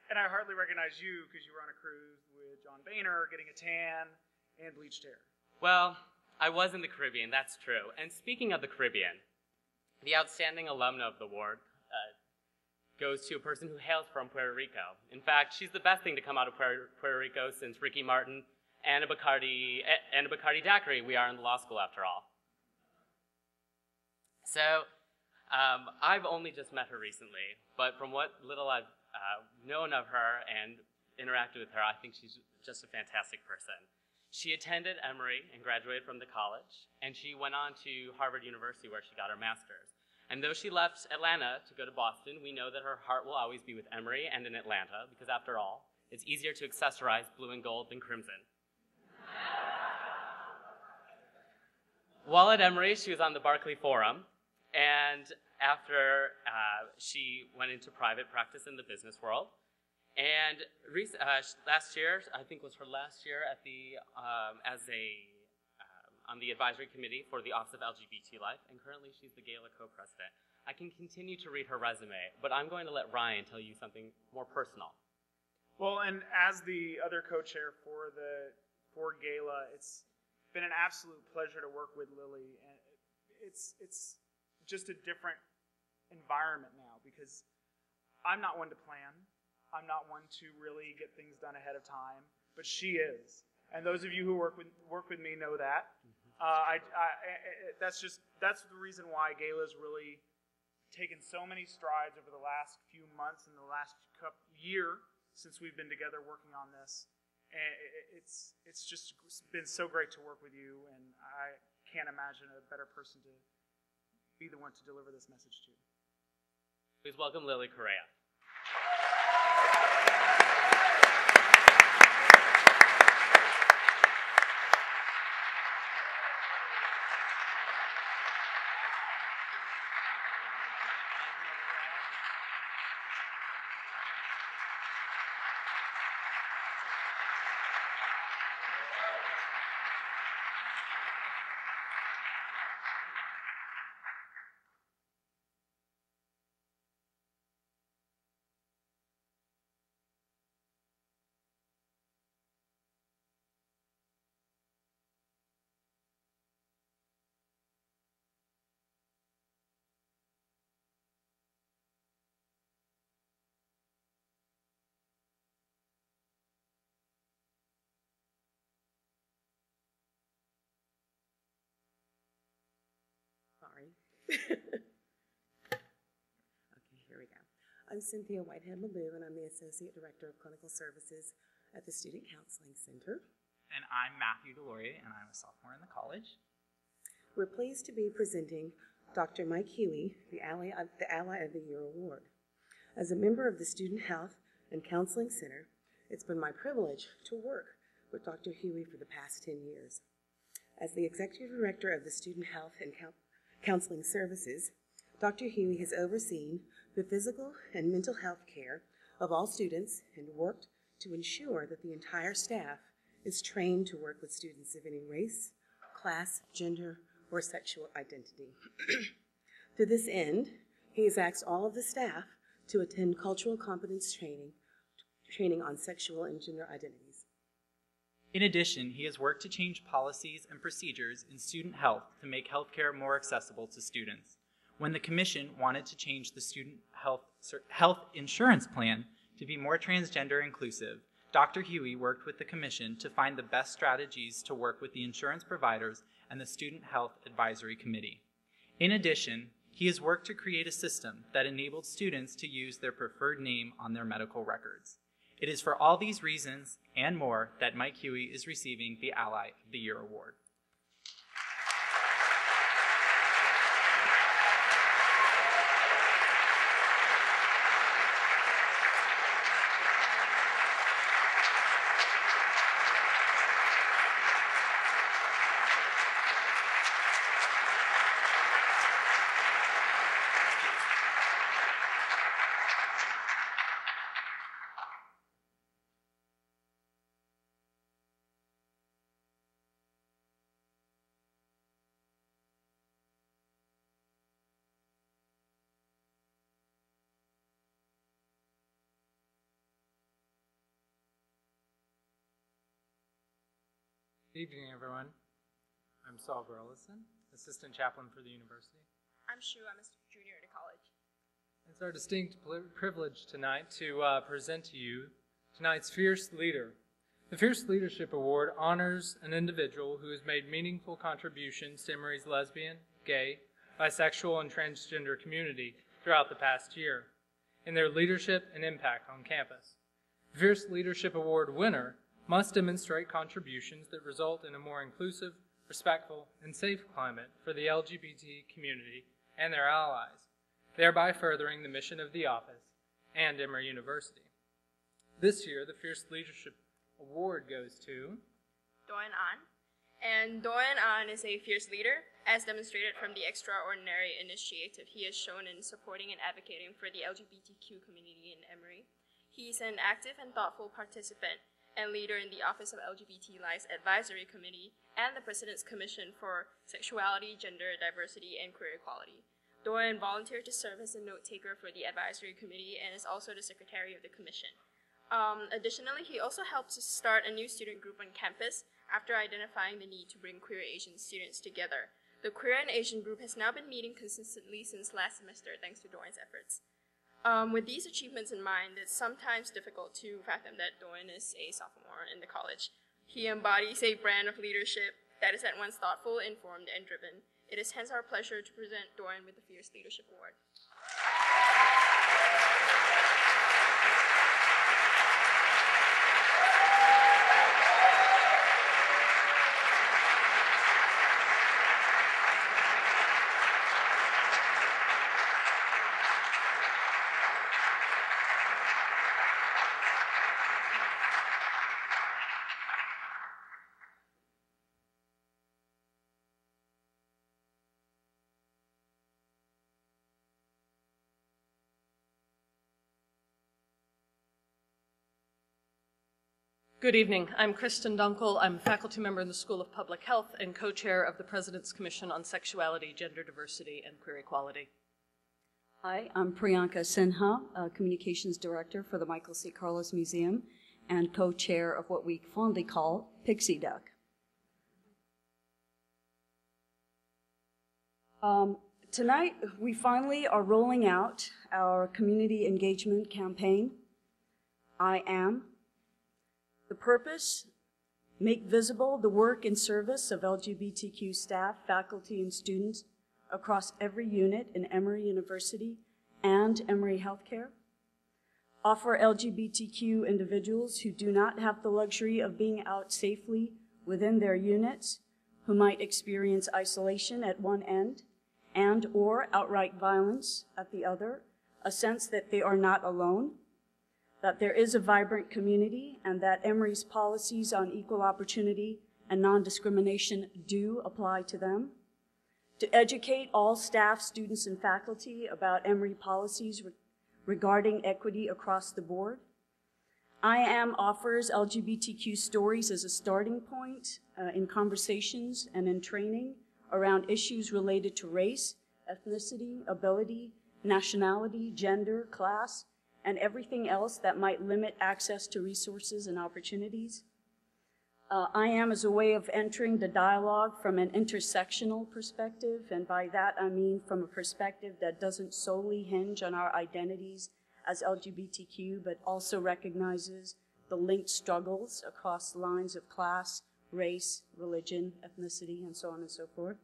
And I hardly recognize you because you were on a cruise with John Boehner getting a tan and bleached hair. Well, I was in the Caribbean, that's true. And speaking of the Caribbean, the outstanding alumna of the award goes to a person who hails from Puerto Rico. In fact, she's the best thing to come out of Puerto Rico since Ricky Martin and a Bacardi daiquiri. We are in the law school after all. So, I've only just met her recently, but from what little I've known of her and interacted with her, I think she's just a fantastic person. She attended Emory and graduated from the college, and she went on to Harvard University where she got her master's. And though she left Atlanta to go to Boston, we know that her heart will always be with Emory and in Atlanta, because after all, it's easier to accessorize blue and gold than crimson. While at Emory, she was on the Barclay Forum, and after she went into private practice in the business world, and last year, I think was her last year at the on the advisory committee for the Office of LGBT Life, and currently she's the Gala co-president. I can continue to read her resume, but I'm going to let Ryan tell you something more personal. Well, and as the other co-chair for Gala, it's been an absolute pleasure to work with Lily, and it's just a different environment now because I'm not one to plan. I'm not one to really get things done ahead of time, but she is. And those of you who work with me know that. That's the reason why Gala's really taken so many strides over the last few months and the last year since we've been together working on this. And it's just been so great to work with you, and I can't imagine a better person to be the one to deliver this message to. Please welcome Lily Correa. Sorry. Okay, here we go. I'm Cynthia Whitehead-Maboo, and I'm the Associate Director of Clinical Services at the Student Counseling Center. And I'm Matthew Deloria, and I'm a sophomore in the college. We're pleased to be presenting Dr. Mike Huey, the Ally of the Year Award. As a member of the Student Health and Counseling Center, it's been my privilege to work with Dr. Huey for the past 10 years. As the Executive Director of the Student Health and Counseling Services, Dr. Huey has overseen the physical and mental health care of all students and worked to ensure that the entire staff is trained to work with students of any race, class, gender, or sexual identity. To this end, he has asked all of the staff to attend cultural competence training on sexual and gender identities. In addition, he has worked to change policies and procedures in student health to make healthcare more accessible to students. When the Commission wanted to change the student health insurance plan to be more transgender inclusive, Dr. Huey worked with the Commission to find the best strategies to work with the insurance providers and the Student Health Advisory Committee. In addition, he has worked to create a system that enabled students to use their preferred name on their medical records. It is for all these reasons and more that Mike Huey is receiving the Ally of the Year Award. Good evening, everyone. I'm Saul Burleson, Assistant Chaplain for the University. I'm Shu. I'm a junior at college. It's our distinct privilege tonight to present to you tonight's Fierce Leader. The Fierce Leadership Award honors an individual who has made meaningful contributions to Emory's lesbian, gay, bisexual, and transgender community throughout the past year in their leadership and impact on campus. The Fierce Leadership Award winner must demonstrate contributions that result in a more inclusive, respectful, and safe climate for the LGBT community and their allies, thereby furthering the mission of the office and Emory University. This year, the Fierce Leadership Award goes to Doyen An. And Doyen An is a fierce leader, as demonstrated from the extraordinary initiative he has shown in supporting and advocating for the LGBTQ community in Emory. He is an active and thoughtful participant and leader in the Office of LGBT Life's Advisory Committee and the President's Commission for Sexuality, Gender, Diversity, and Queer Equality. Doyen volunteered to serve as a note taker for the advisory committee and is also the secretary of the commission. Additionally, he also helped to start a new student group on campus after identifying the need to bring queer Asian students together. The queer and Asian group has now been meeting consistently since last semester thanks to Doyen's efforts. With these achievements in mind, it's sometimes difficult to fathom that Doyen is a sophomore in the college. He embodies a brand of leadership that is at once thoughtful, informed, and driven. It is hence our pleasure to present Doyen with the Fierce Leadership Award. Good evening. I'm Kristen Dunkel. I'm a faculty member in the School of Public Health and co-chair of the President's Commission on Sexuality, Gender Diversity, and Queer Equality. Hi, I'm Priyanka Sinha, Communications Director for the Michael C. Carlos Museum and co-chair of what we fondly call Pixie Duck. Tonight, we finally are rolling out our community engagement campaign, I Am. The purpose, make visible the work and service of LGBTQ staff, faculty, and students across every unit in Emory University and Emory Healthcare. Offer LGBTQ individuals who do not have the luxury of being out safely within their units, who might experience isolation at one end and or outright violence at the other, a sense that they are not alone, that there is a vibrant community, and that Emory's policies on equal opportunity and non-discrimination do apply to them. To educate all staff, students, and faculty about Emory policies regarding equity across the board. I Am offers LGBTQ stories as a starting point in conversations and in training around issues related to race, ethnicity, ability, nationality, gender, class, and everything else that might limit access to resources and opportunities. I Am is a way of entering the dialogue from an intersectional perspective, and by that I mean from a perspective that doesn't solely hinge on our identities as LGBTQ, but also recognizes the linked struggles across lines of class, race, religion, ethnicity, and so on and so forth.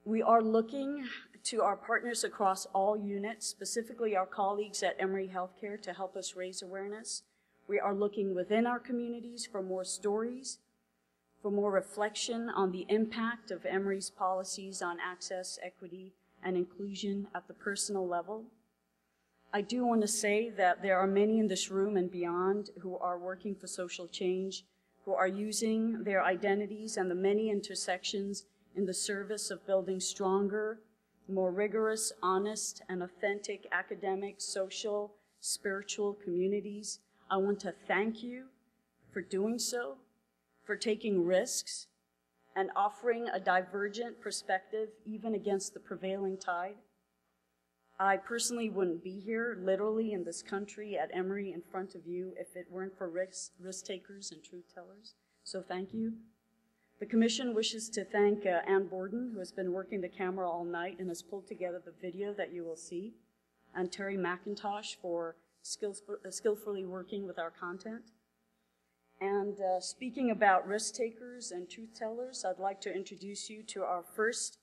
We are looking to our partners across all units, specifically our colleagues at Emory Healthcare, to help us raise awareness. We are looking within our communities for more stories, for more reflection on the impact of Emory's policies on access, equity, and inclusion at the personal level. I do want to say that there are many in this room and beyond who are working for social change, who are using their identities and the many intersections in the service of building stronger, more rigorous, honest, and authentic academic, social, spiritual communities. I want to thank you for doing so, for taking risks, and offering a divergent perspective even against the prevailing tide. I personally wouldn't be here, literally in this country at Emory in front of you, if it weren't for risk takers and truth tellers. So thank you. The Commission wishes to thank Ann Borden, who has been working the camera all night and has pulled together the video that you will see, and Terry McIntosh for skillfully working with our content. And speaking about risk takers and truth tellers, I'd like to introduce you to our first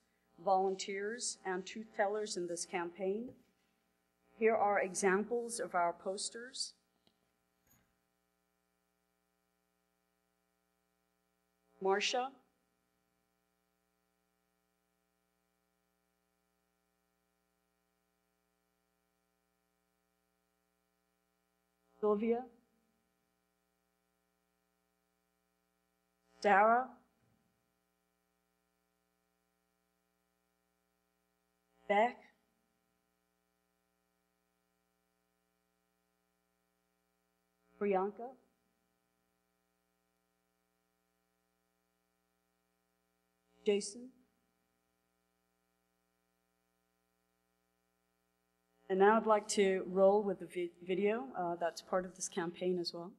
volunteers and truth tellers in this campaign. Here are examples of our posters. Marcia, Sylvia, Sarah, Beck, Priyanka, Jason, And now I'd like to roll with the video that's part of this campaign as well.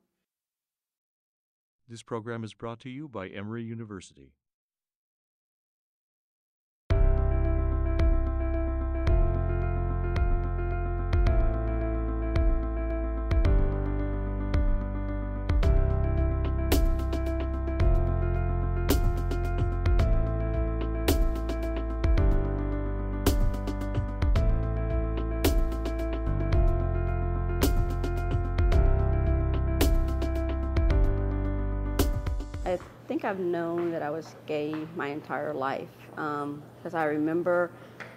This program is brought to you by Emory University. I think I've known that I was gay my entire life because I remember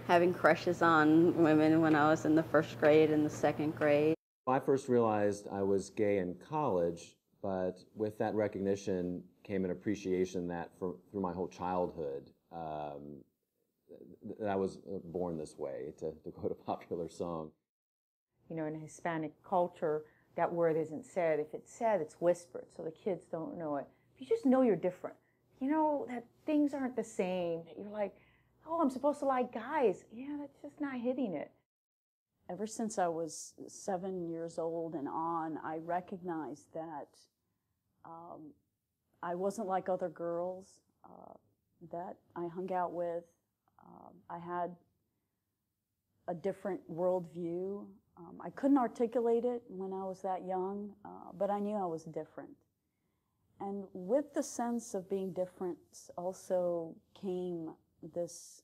having crushes on women when I was in the first grade and the second grade. I first realized I was gay in college, but with that recognition came an appreciation that through my whole childhood, that I was born this way, to quote a popular song. You know, in Hispanic culture, that word isn't said. If it's said, it's whispered, so the kids don't know it. You just know you're different. You know that things aren't the same. You're like, oh, I'm supposed to like guys. Yeah, that's just not hitting it. Ever since I was 7 years old and on, I recognized that I wasn't like other girls that I hung out with. I had a different worldview. I couldn't articulate it when I was that young, but I knew I was different. And with the sense of being different also came this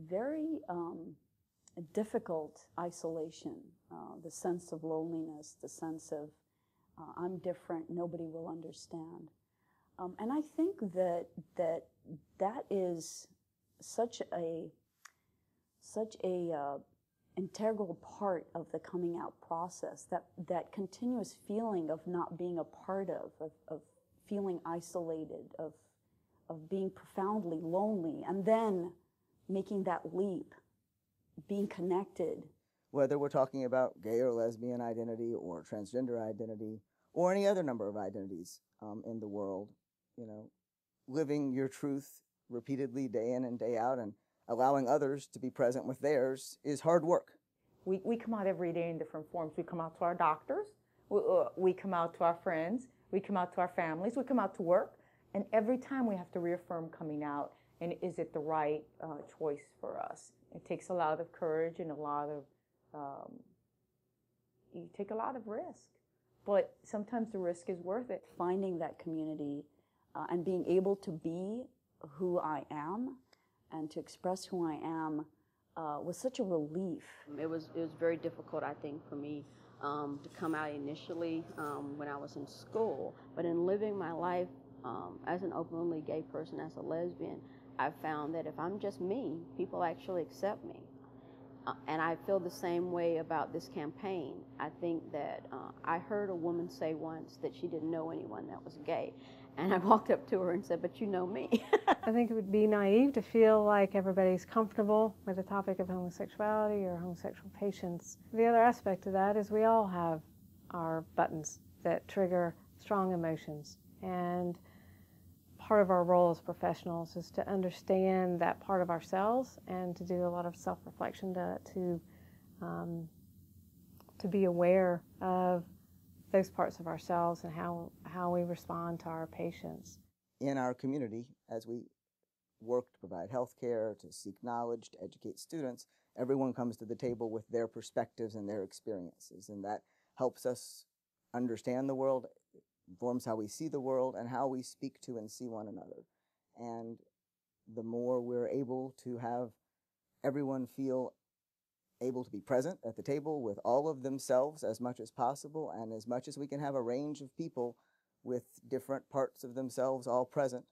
very difficult isolation, the sense of loneliness, the sense of I'm different, nobody will understand. And I think that is such a integral part of the coming out process, that continuous feeling of not being a part of feeling isolated, of being profoundly lonely, and then making that leap, being connected. Whether we're talking about gay or lesbian identity or transgender identity or any other number of identities in the world, you know, living your truth repeatedly day in and day out and allowing others to be present with theirs is hard work. We come out every day in different forms. We come out to our doctors, we come out to our friends, we come out to our families, we come out to work, and every time we have to reaffirm coming out, and is it the right choice for us? It takes a lot of courage and a lot of, you take a lot of risk, but sometimes the risk is worth it. Finding that community and being able to be who I am and to express who I am was such a relief. It was very difficult, I think, for me to come out initially when I was in school. But in living my life as an openly gay person, as a lesbian, I've found that if I'm just me, people actually accept me. And I feel the same way about this campaign. I think that I heard a woman say once that she didn't know anyone that was gay. And I walked up to her and said, but you know me. I think it would be naive to feel like everybody's comfortable with the topic of homosexuality or homosexual patients. The other aspect of that is we all have our buttons that trigger strong emotions. And part of our role as professionals is to understand that part of ourselves and to do a lot of self-reflection to be aware of those parts of ourselves and how we respond to our patients. In our community, as we work to provide health care, to seek knowledge, to educate students, everyone comes to the table with their perspectives and their experiences, and that helps us understand the world, informs how we see the world, and how we speak to and see one another. And the more we're able to have everyone feel able to be present at the table with all of themselves as much as possible, and as much as we can have a range of people with different parts of themselves all present,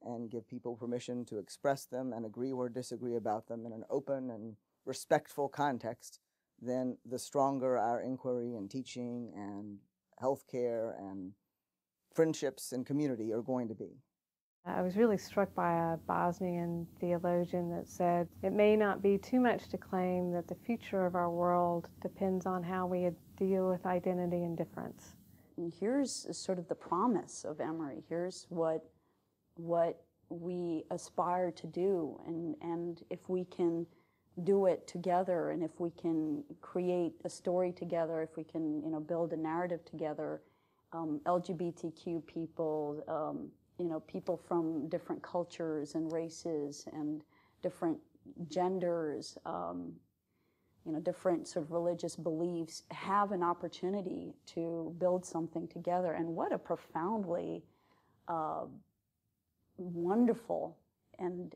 and give people permission to express them and agree or disagree about them in an open and respectful context, then the stronger our inquiry and teaching and healthcare and friendships and community are going to be. I was really struck by a Bosnian theologian that said, it may not be too much to claim that the future of our world depends on how we deal with identity and difference. And here's sort of the promise of Emory. Here's what we aspire to do. And if we can do it together, and if we can create a story together, if we can, build a narrative together, LGBTQ people, people from different cultures and races and different genders, different sort of religious beliefs, have an opportunity to build something together. And what a profoundly wonderful and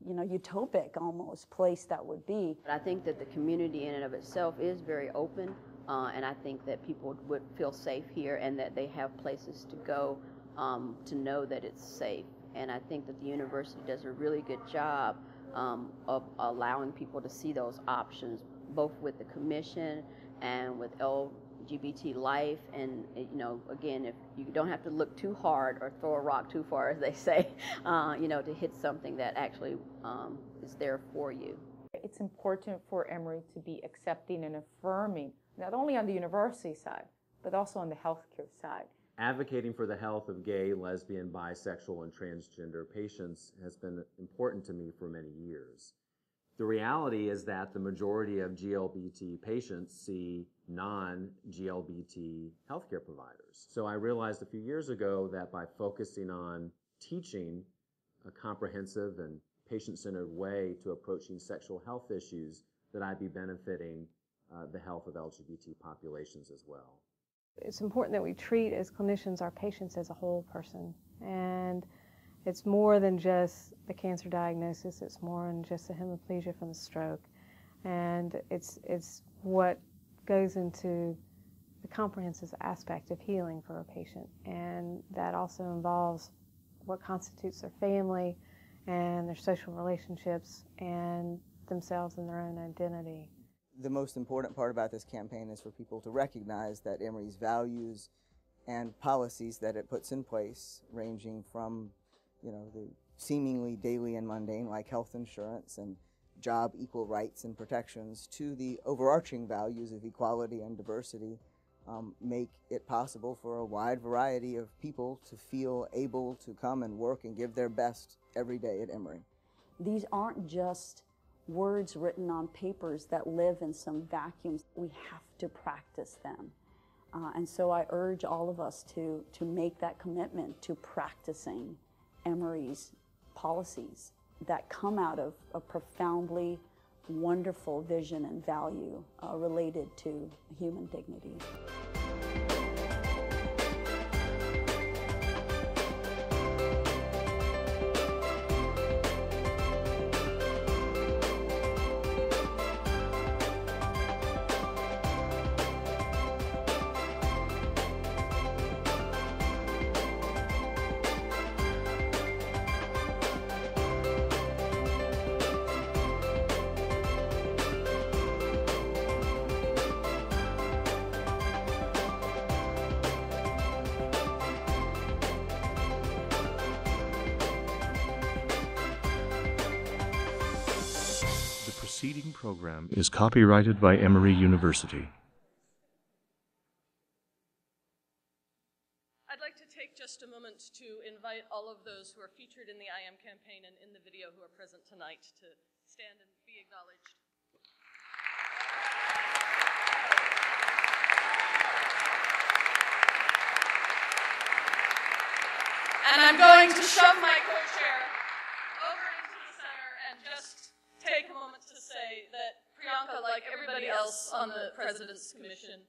utopic almost place that would be. I think that the community in and of itself is very open, and I think that people would feel safe here and that they have places to go to know that it's safe. And I think that the university does a really good job of allowing people to see those options, both with the commission and with LGBT Life. And again, if you don't have to look too hard or throw a rock too far, as they say, to hit something that actually is there for you. It's important for Emory to be accepting and affirming, not only on the university side, but also on the healthcare side. Advocating for the health of gay, lesbian, bisexual, and transgender patients has been important to me for many years. The reality is that the majority of GLBT patients see non-GLBT healthcare providers. So I realized a few years ago that by focusing on teaching a comprehensive and patient-centered way to approaching sexual health issues, that I'd be benefiting the health of LGBT populations as well. It's important that we treat, as clinicians, our patients as a whole person. And it's more than just the cancer diagnosis. It's more than just the hemiplegia from the stroke. And it's what goes into the comprehensive aspect of healing for a patient. And that also involves what constitutes their family and their social relationships and themselves and their own identity. The most important part about this campaign is for people to recognize that Emory's values and policies that it puts in place, ranging from, the seemingly daily and mundane, like health insurance and job equal rights and protections, to the overarching values of equality and diversity, make it possible for a wide variety of people to feel able to come and work and give their best every day at Emory. These aren't just words written on papers that live in some vacuums. We have to practice them. And so I urge all of us to make that commitment to practicing Emory's policies that come out of a profoundly wonderful vision and value related to human dignity. The preceding program is copyrighted by Emory University. I'd like to take just a moment to invite all of those who are featured in the I Am campaign and in the video who are present tonight to stand and be acknowledged. And I'm going to shove my co-chair over into the center and just take a moment to say that Priyanka, like everybody else on the President's Commission,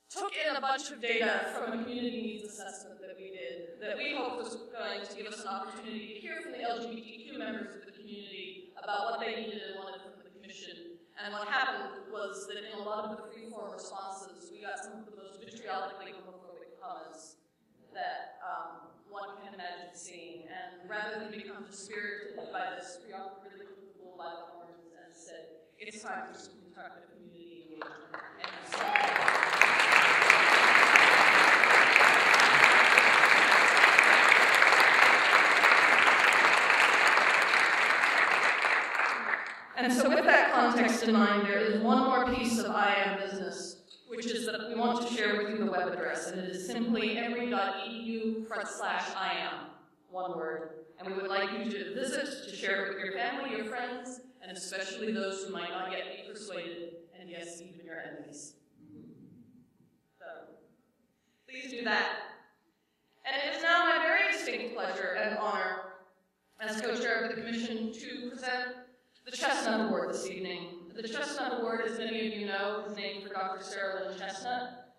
took in a bunch of data from a community needs assessment that we did that we hoped was going to give us an opportunity to hear from the LGBTQ members of the community about what they needed and wanted from the Commission. And what happened was that in a lot of the free-form responses, we got some of the most vitriolically homophobic comments that one can imagine seeing. And rather than become dispirited by this, Priyanka really took the bull by the horns and said, it's time for some constructive community engagement. And so with that context in mind, there is one more piece of I Am business, which is that we want to share with you the web address, and it is simply emory.edu/IAM, one word. And we would like you to visit, to share it with your family, your friends, and especially those who might not yet be persuaded, and yes, even your enemies. So, please do that. And it is now my very distinct pleasure and honor as co-chair of the commission to present the Chestnut Award this evening. The Chestnut Award, as many of you know, is named for Dr. Sarah Lynn Chestnut,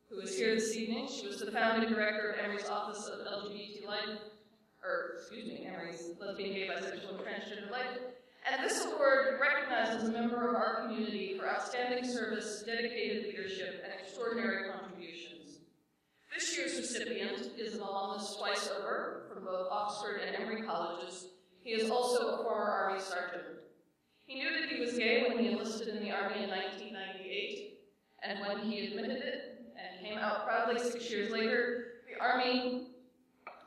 who is here this evening. She was the founding director of Emory's Office of LGBT Life, Emory's Lesbian, Gay, Bisexual, and Transgender Life. And this award recognizes a member of our community for outstanding service, dedicated leadership, and extraordinary contributions. This year's recipient is an alumnus twice over from both Oxford and Emory colleges. He is also a former Army sergeant. He knew that he was gay when he enlisted in the Army in 1998, and when he admitted it and came out proudly 6 years later, the Army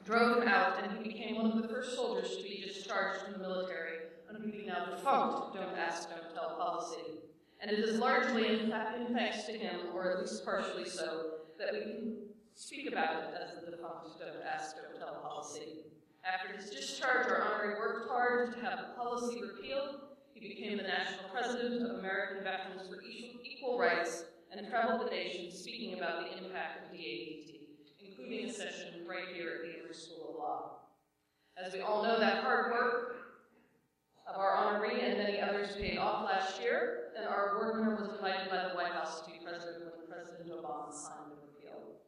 drove him out, and he became one of the first soldiers to be discharged from the military under the now defunct Don't Ask, Don't Tell policy. And it is largely in thanks to him, or at least partially so, that we can speak about it as the defunct Don't Ask, Don't Tell policy. After his discharge, our honoree worked hard to have the policy repealed. He became the national president of American Veterans for Equal Rights and traveled the nation speaking about the impact of the ADT, including a session right here at the Emory School of Law. As we all know, that hard work of our honoree and many others paid off last year, and our award winner was invited by the White House to be president when President Obama signed the repeal.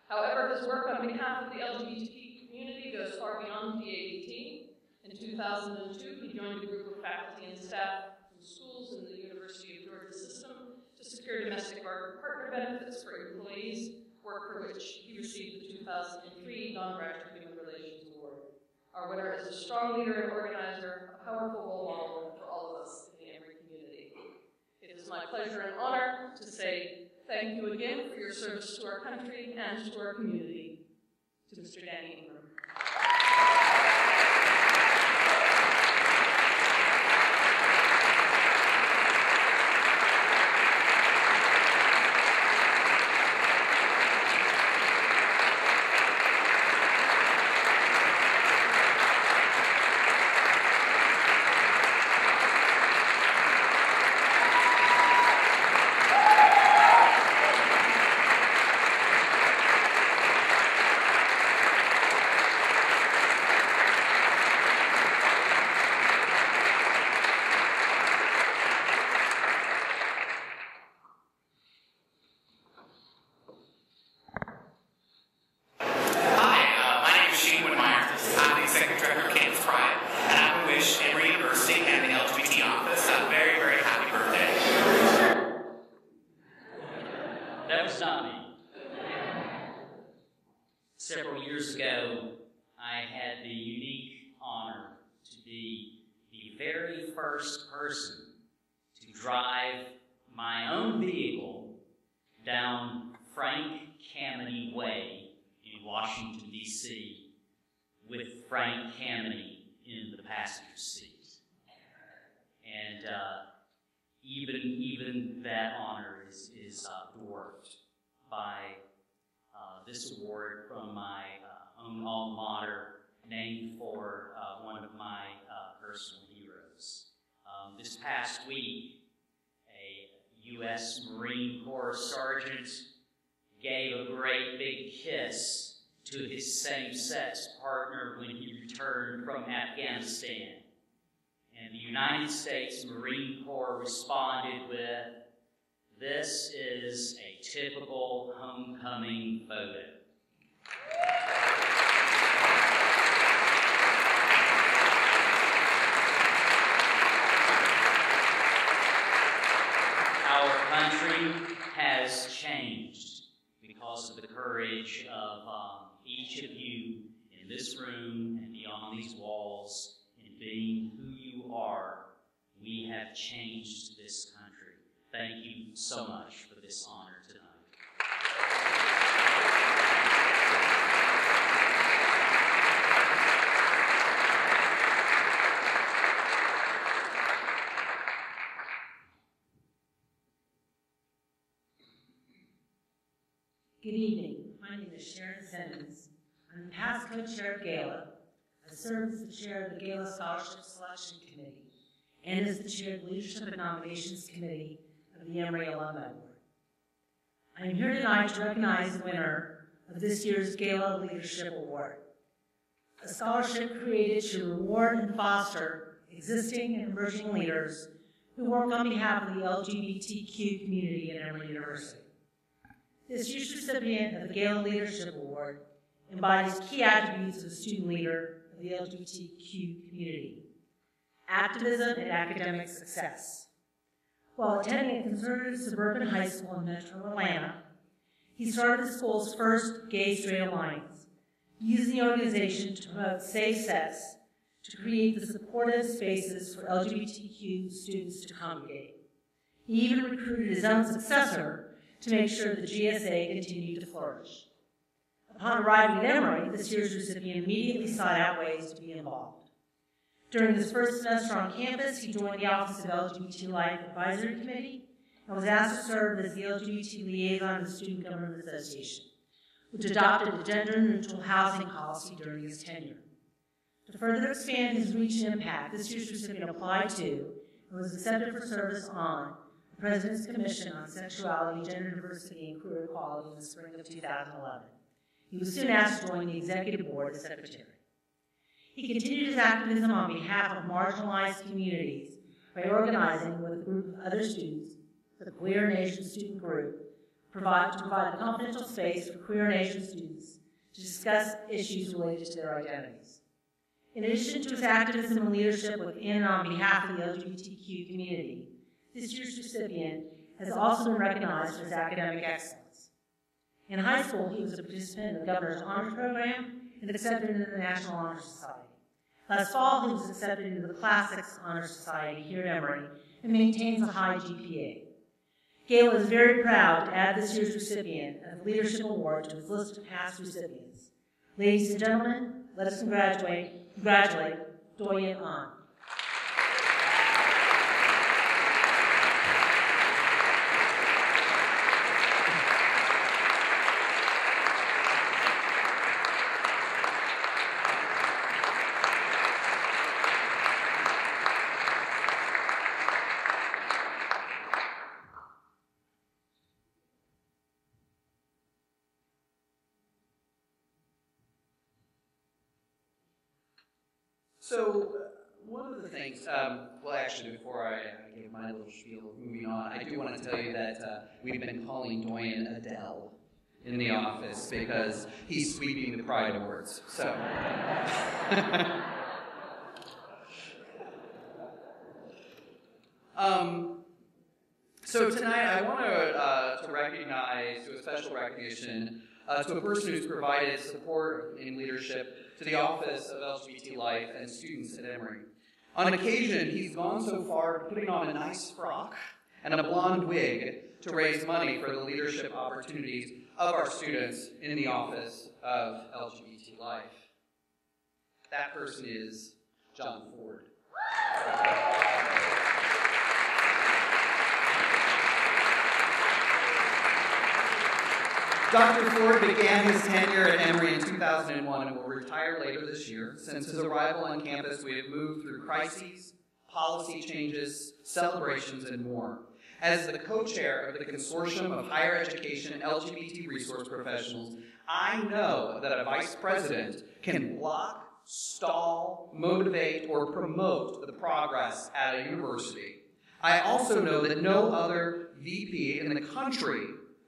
However, his work on behalf of the LGBT community goes far beyond the ADT. In 2002, he joined a group of faculty and staff from schools in the University of Georgia system to secure domestic partner benefits for employees, work for which he received the 2003 Non-Graduate Human Relations Award. Our winner is a strong leader and organizer, a powerful role model for all of us in the Emory community. It is my pleasure and honor to say thank you again for your service to our country and to our community. To Mr. Danny Ingram. Several years ago, I had the unique honor to be the very first person to drive my own vehicle down Frank Kameny Way in Washington, D.C. with Frank Kameny in the passenger seat. And even that honor is dwarfed by this award from my own alma mater, named for one of my personal heroes. This past week, a U.S. Marine Corps sergeant gave a great big kiss to his same-sex partner when he returned from Afghanistan. And the United States Marine Corps responded with, "This is a typical homecoming photo." Our country has changed because of the courage of each of you in this room and beyond these walls in being who you are. We have changed this country. Thank you so much for this honor tonight. Good evening. My name is Sharon Simmons. I'm past co-chair of GALA. I serve as the chair of the GALA Scholarship Selection Committee. and is the chair of the Leadership and Nominations Committee of the Emory Alumni Board. I am here tonight to recognize the winner of this year's Gala Leadership Award, a scholarship created to reward and foster existing and emerging leaders who work on behalf of the LGBTQ community at Emory University. This year's recipient of the Gala Leadership Award embodies key attributes of a student leader of the LGBTQ community: activism and academic success. While attending a conservative suburban high school in metro Atlanta, he started the school's first Gay-Straight Alliance, using the organization to promote safe sex, to create the supportive spaces for LGBTQ students to congregate. He even recruited his own successor to make sure the GSA continued to flourish. Upon arriving at Emory, this year's recipient immediately sought out ways to be involved. During his first semester on campus, he joined the Office of LGBT Life Advisory Committee and was asked to serve as the LGBT liaison of the Student Government Association, which adopted a gender-neutral housing policy during his tenure. To further expand his reach and impact, this year's recipient applied to and was accepted for service on the President's Commission on Sexuality, Gender Diversity, and Career Equality in the spring of 2011. He was soon asked to join the Executive Board as Secretary. He continued his activism on behalf of marginalized communities by organizing with a group of other students, the Queer Nation Student Group, to provide a confidential space for Queer Nation students to discuss issues related to their identities. In addition to his activism and leadership within and on behalf of the LGBTQ community, this year's recipient has also been recognized for his academic excellence. In high school, he was a participant in the Governor's Honors Program and accepted into the National Honor Society. Last fall, he was accepted into the Classics Honor Society here at Emory and maintains a high GPA. Gala is very proud to add this year's recipient of the Leadership Award to his list of past recipients. Ladies and gentlemen, let us congratulate Doyen An. So, one of the things, well actually before I give my little spiel moving on, I do want to tell you that we've been calling Doyen Adele in the office because he's sweeping the Pride Awards, so. So tonight I want to recognize, do a special recognition to a person who's provided support in leadership to the Office of LGBT Life and students at Emory. On occasion, he's gone so far to putting on a nice frock and a blonde wig to raise money for the leadership opportunities of our students in the Office of LGBT Life. That person is John Ford. Dr. Ford began his tenure at Emory in 2001 and will retire later this year. Since his arrival on campus, we have moved through crises, policy changes, celebrations, and more. As the co-chair of the Consortium of Higher Education LGBT Resource Professionals, I know that a vice president can block, stall, motivate, or promote the progress at a university. I also know that no other VP in the country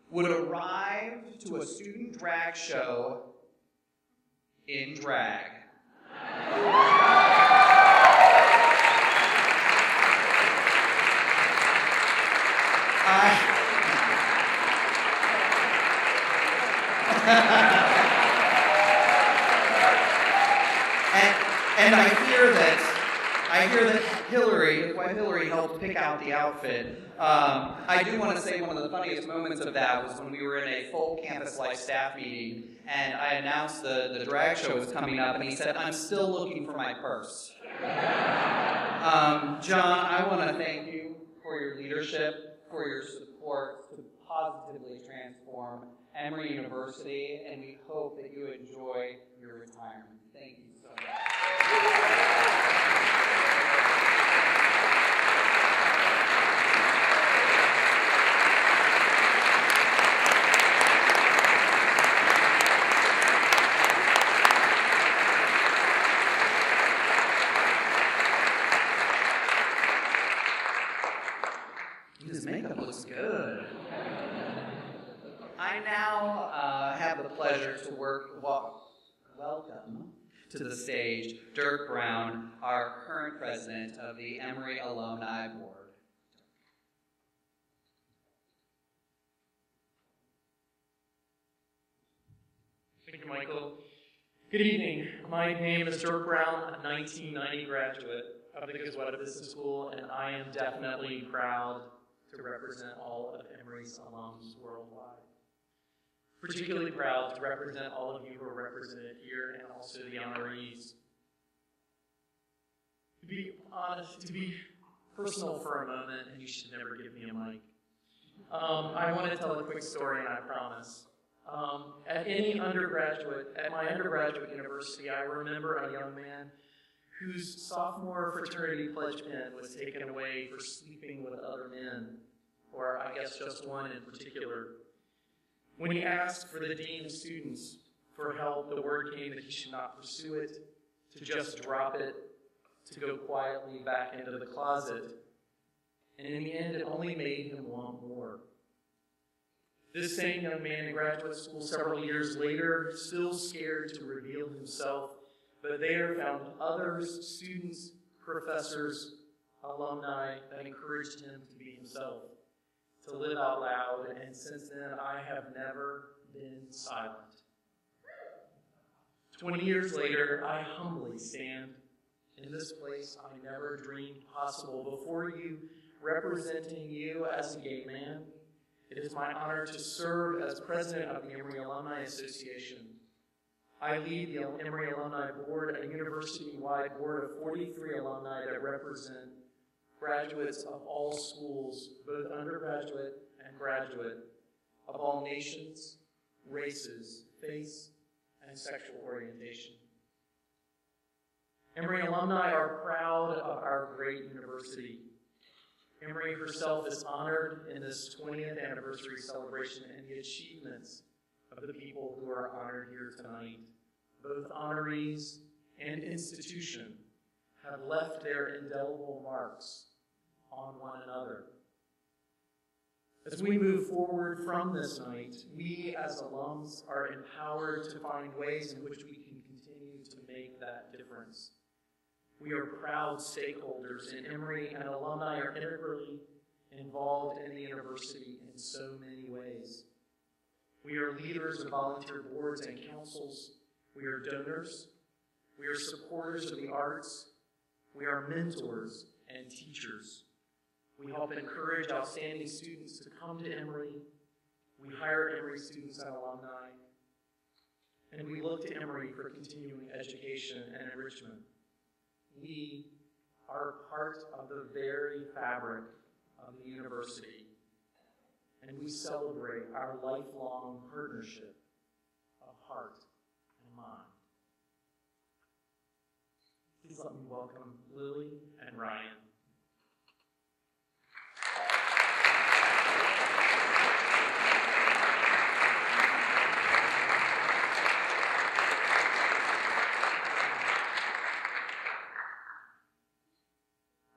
would arrive to a student drag show in drag. And I hear that Hillary helped pick out the outfit. I do want to say one of the funniest moments of that was when we were in a full campus life staff meeting, and I announced the drag show was coming up, and he said, "I'm still looking for my purse." John, I want to thank you for your leadership, for your support to positively transform Emory University, and we hope that you enjoy your retirement. Thank you so much. I now have the pleasure to welcome to the stage Dirk Brown, our current president of the Emory Alumni Board. Thank you, Michael. Good evening. My name is Dirk Brown, a 1990 graduate of the Gazette Business School, and I am definitely proud to represent all of Emory's alums worldwide. Particularly proud to represent all of you who are represented here and also the honorees. To be honest, to be personal for a moment, and you should never give me a mic. I want to tell a quick story, and I promise. At my undergraduate university, I remember a young man whose sophomore fraternity pledge pin was taken away for sleeping with other men, or I guess just one in particular. When he asked for the dean of students for help, the word came that he should not pursue it, to just drop it, to go quietly back into the closet. And in the end, it only made him want more. This same young man in graduate school several years later, still scared to reveal himself, but there found others, students, professors, alumni that encouraged him to be himself, to live out loud, and since then I have never been silent. 20 years later, I humbly stand in this place I never dreamed possible before you, representing you as a gay man. It is my honor to serve as president of the Emory Alumni Association. I lead the Emory Alumni Board, a university-wide board of 43 alumni that represent graduates of all schools, both undergraduate and graduate, of all nations, races, faiths, and sexual orientation. Emory alumni are proud of our great university. Emory herself is honored in this 20th anniversary celebration and the achievements of the people who are honored here tonight. Both honorees and institution have left their indelible marks on one another. As we move forward from this night, we as alums are empowered to find ways in which we can continue to make that difference. We are proud stakeholders in Emory, and alumni are integrally involved in the university in so many ways. We are leaders of volunteer boards and councils. We are donors. We are supporters of the arts. We are mentors and teachers. We help encourage outstanding students to come to Emory. We hire Emory students and alumni. And we look to Emory for continuing education and enrichment. We are part of the very fabric of the university, and we celebrate our lifelong partnership of heart and mind. Please let me welcome Lily and Ryan.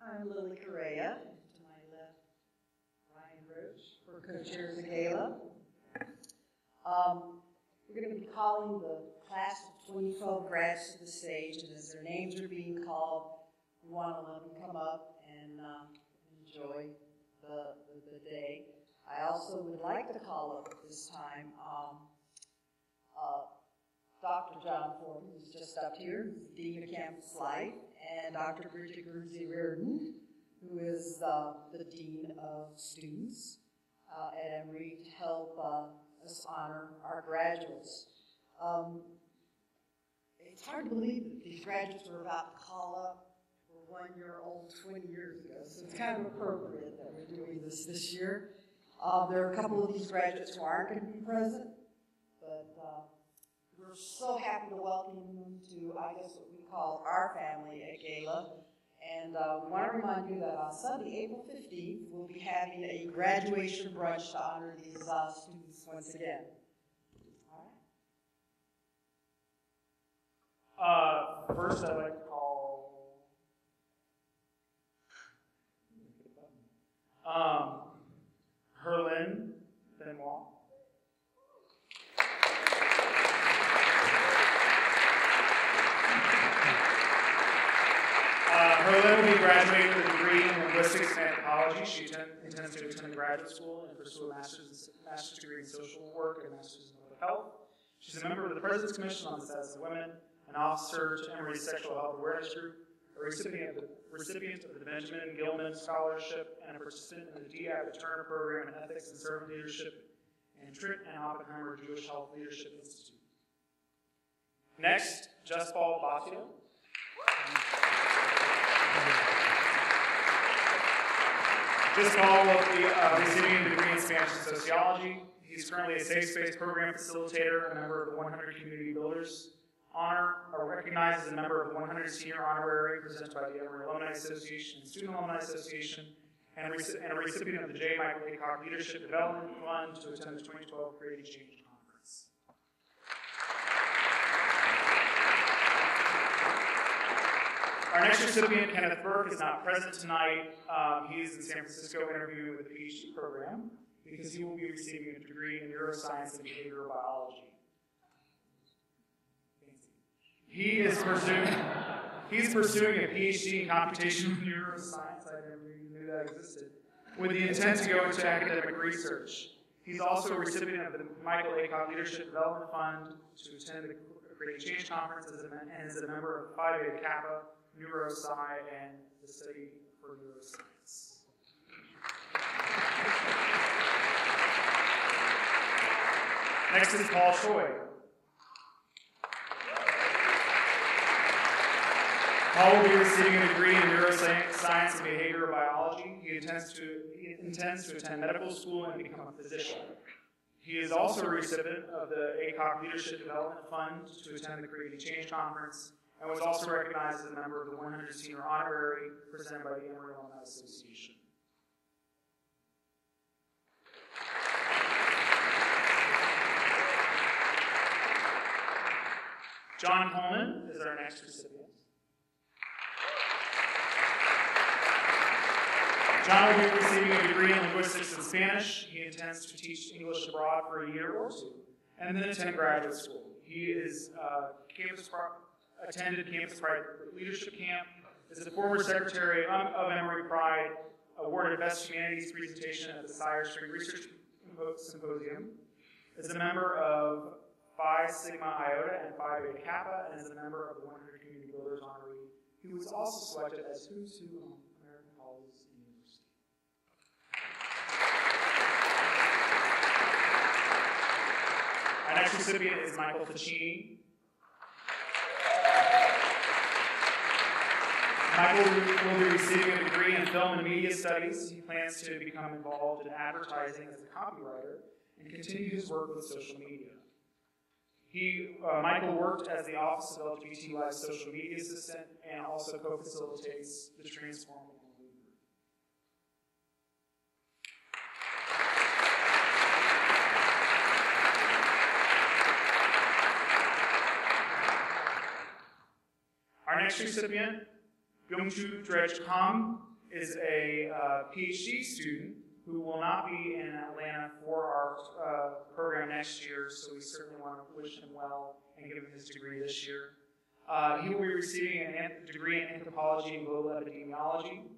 I'm Lily Correa. To my left, Ryan Roach, for co-chairs of gala. We're going to be calling the class of 2012 grads to the stage, and as their names are being called, we want to let them come up and enjoy the day. I also would like to call up at this time Dr. John Ford, who's just up here, who's the Dean of Campus Life, and Dr. Bridget Guernsey-Reardon, who is the Dean of Students at Emory, to help us honor our graduates. It's hard to believe that these graduates were about to call up for 1 year old 20 years ago, so it's kind of appropriate that we're doing this year. There are a couple of these graduates who aren't going to be present, but we're so happy to welcome them to, I guess, what we call our family at Gala. And we want to remind you that on Sunday, April 15th, we'll be having a graduation brunch to honor these students once again. All right. First, I'd like to call Herlin Benoit. graduated with a degree in linguistics and anthropology. She intends to attend graduate school and pursue a master's degree in social work and master's in public health. She's a member of the President's Commission on the Status of Women, an officer to Emory's Sexual Health Awareness Group, a recipient of the Benjamin Gilman Scholarship, and a participant in the DAB Turner Program in Ethics and Servant Leadership, and Trent and Oppenheimer Jewish Health Leadership Institute. Next, Justbal Batio. Justbal will be receiving a degree in Spanish and Sociology. He's currently a safe space program facilitator, a member of the 100 Community Builders Honor, recognized as a member of the 100 Senior Honorary presented by the Emory Alumni Association and Student Alumni Association, and a recipient of the J. Michael Aycock Leadership Development Fund to attend the 2012 Creating Change Conference. Our next recipient, Kenneth Burke, is not present tonight. He's in San Francisco interviewing with the PhD program because he will be receiving a degree in neuroscience and behavioral biology. He's pursuing a PhD in computational neuroscience. I never even knew that existed. With the intent to go into academic research. He's also a recipient of the Michael Aycock Leadership Development Fund to attend the Creating Change Conference and is a member of Phi Beta Kappa, Neurosci, and the Study for Neuroscience. Next is Paul Choi. Paul will be receiving a degree in neuroscience and behavioral biology. He intends to attend medical school and become a physician. He is also a recipient of the Aycock Leadership Development Fund to attend the Creating Change Conference and was also recognized as a member of the 100 Senior Honorary presented by the Emory Alumni Association. John Coleman is our next recipient. John will be receiving a degree in linguistics and Spanish. He intends to teach English abroad for a year or two, and then attend graduate school. He is attended Campus Pride Leadership Camp, is a former secretary of Emory Pride, awarded Best Humanities Presentation at the Sire Spring Research Symposium, is a member of Phi Sigma Iota and Phi Beta Kappa, and is a member of the 100 Community Builders Honoree. He was also selected as Who's Who among American colleges and universities. Our next recipient is Michael Ficini. Michael will be receiving a degree in film and media studies. He plans to become involved in advertising as a copywriter and continue his work with social media. Michael worked as the Office of LGBT Life social media assistant and also co-facilitates the Transform movement. Our next recipient, Byung-Chu Dredge-Kang, is a PhD student who will not be in Atlanta for our program next year, so we certainly want to wish him well and give him his degree this year. He will be receiving a degree in anthropology and global epidemiology.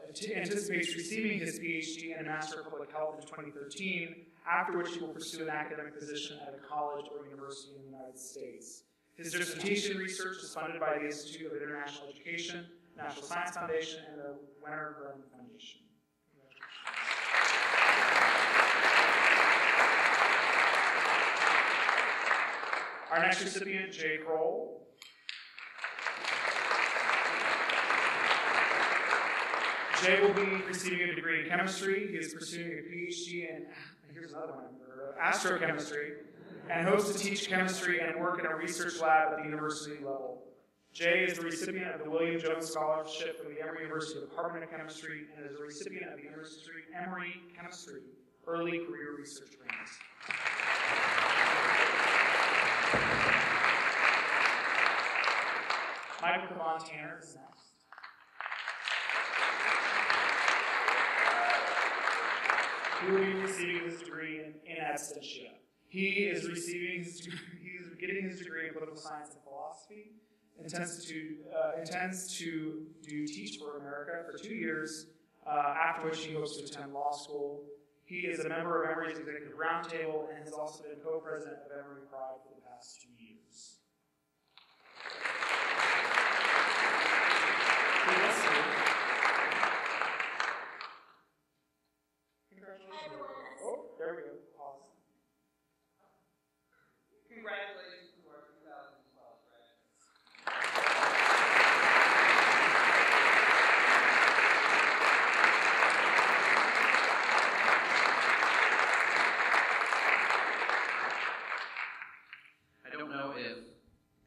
Anticipates receiving his PhD and a Master of Public Health in 2013, after which he will pursue an academic position at a college or university in the United States. His dissertation research is funded by the Institute of International Education, National Science Foundation, and the Winter Glenn Foundation. Our next recipient, Jay Kroll. Jay will be receiving a degree in chemistry. He is pursuing a PhD in, here's another one, astrochemistry, and hopes to teach chemistry and work in a research lab at the university level. Jay is the recipient of the William Jones Scholarship from the Emory University Department of Chemistry and is a recipient of the Emory Chemistry Early Career Research Grant. Michael Devon Tanner is next. He will be receiving his degree in absentia. He is getting his degree in political science and philosophy, intends to do Teach for America for 2 years, after which he hopes to attend law school. He is a member of Emory's Executive Roundtable and has also been co-president of Emory Pride for the past 2 years. Congratulations. Oh, there we go. Pause. Congratulations to our 2012 graduates. I don't know if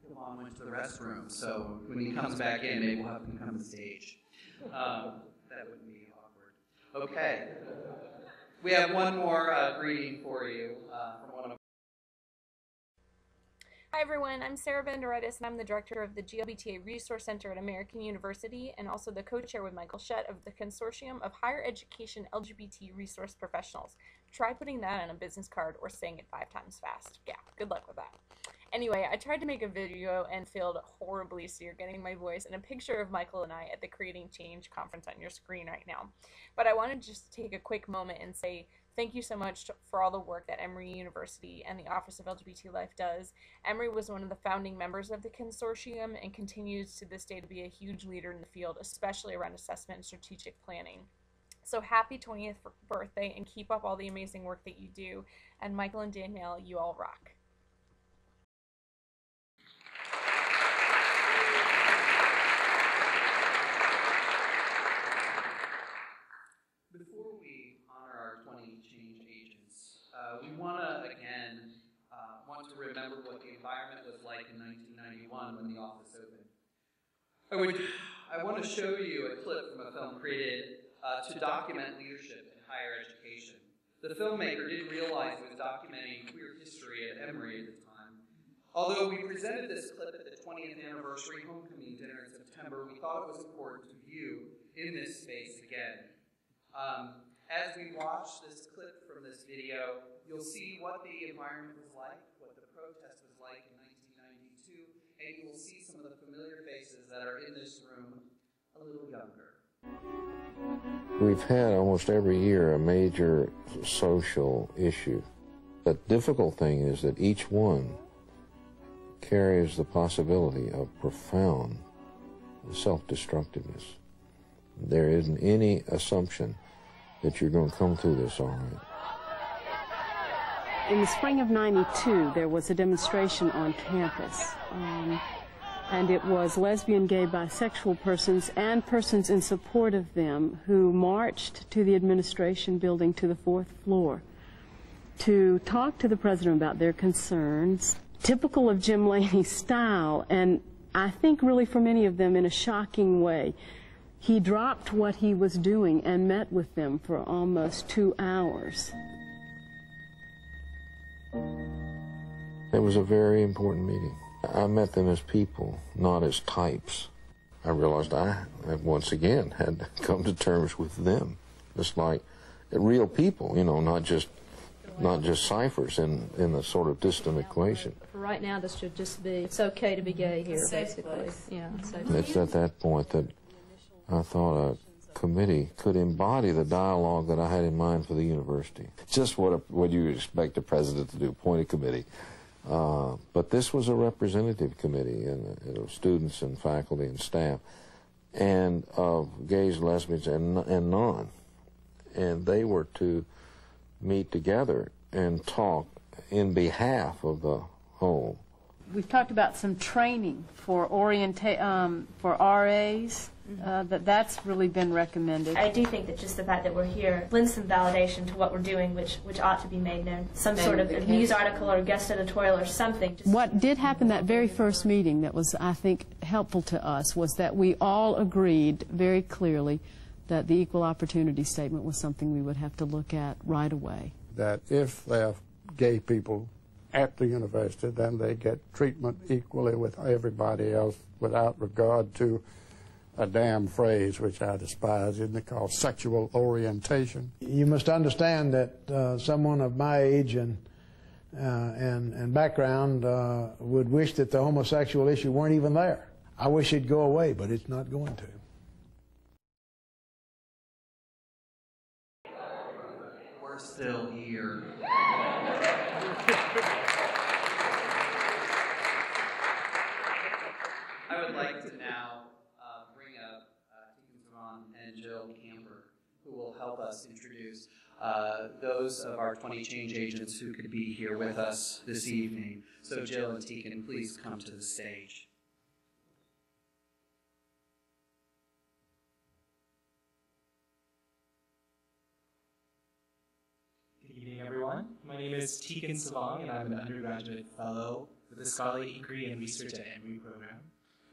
Kevon went to the restroom, so when he comes back in, maybe we'll have him come to the stage. That wouldn't be awkward. Okay. We have one more greeting for you from one of. Hi everyone, I'm Sarah Benderetis and I'm the director of the GLBTA Resource Center at American University and also the co-chair with Michael Shutt of the Consortium of Higher Education LGBT Resource Professionals. Try putting that on a business card or saying it 5 times fast. Yeah, good luck with that. Anyway, I tried to make a video and failed horribly, so you're getting my voice and a picture of Michael and I at the Creating Change conference on your screen right now. But I wanted to just take a quick moment and say thank you so much for all the work that Emory University and the Office of LGBT Life does. Emory was one of the founding members of the consortium and continues to this day to be a huge leader in the field, especially around assessment and strategic planning. So happy 20th birthday and keep up all the amazing work that you do. And Michael and Danielle, you all rock. Before we honor our 20 change agents, we want to, again, remember what the environment was like in 1991 when the office opened. I want to show you a clip from a film created to document leadership in higher education. The filmmaker didn't realize he was documenting queer history at Emory at the time. Although we presented this clip at the 20th anniversary homecoming dinner in September, we thought it was important to view in this space again. As we watch this clip from this video, you'll see what the environment was like, what the protest was like in 1992, and you will see some of the familiar faces that are in this room a little younger. We've had almost every year a major social issue. The difficult thing is that each one carries the possibility of profound self-destructiveness. There isn't any assumption that you're going to come through this all right. In the spring of '92, there was a demonstration on campus, and it was lesbian, gay, bisexual persons and persons in support of them who marched to the administration building to the 4th floor to talk to the president about their concerns, typical of Jim Laney's style, and I think really for many of them in a shocking way. He dropped what he was doing and met with them for almost 2 hours. It was a very important meeting. I met them as people, not as types. I realized I once again had to come to terms with them. It's like real people, you know, not just ciphers in a sort of distant equation. For right now, this should just be, it's okay to be gay here, basically. Yeah, it's at that point that I thought a committee could embody the dialogue that I had in mind for the university. Just what you expect a president to do, appoint a committee. But this was a representative committee of students and faculty and staff, and of gays, lesbians, and non. And they were to meet together and talk in behalf of the whole. We've talked about some training for for RAs. That's really been recommended. I do think that just the fact that we're here lends some validation to what we're doing, which ought to be made known. Some sort of news article or guest editorial or something. What did happen that very first meeting that was, I think, helpful to us was that we all agreed very clearly that the equal opportunity statement was something we would have to look at right away. That if there are gay people at the university, then they get treatment equally with everybody else without regard to a damn phrase which I despise, isn't it, called sexual orientation. You must understand that someone of my age and background would wish that the homosexual issue weren't even there. I wish it'd go away, but it's not going to. We're still here. I would like to now bring up Deacon Savon and Jill Camper, who will help us introduce those of our 20 change agents who could be here with us this evening. So Jill and Deacon, please come to the stage. Good evening, everyone. My name is Tegan Savong, and I'm an undergraduate fellow with the Scholarly Inquiry and Research at Emory program.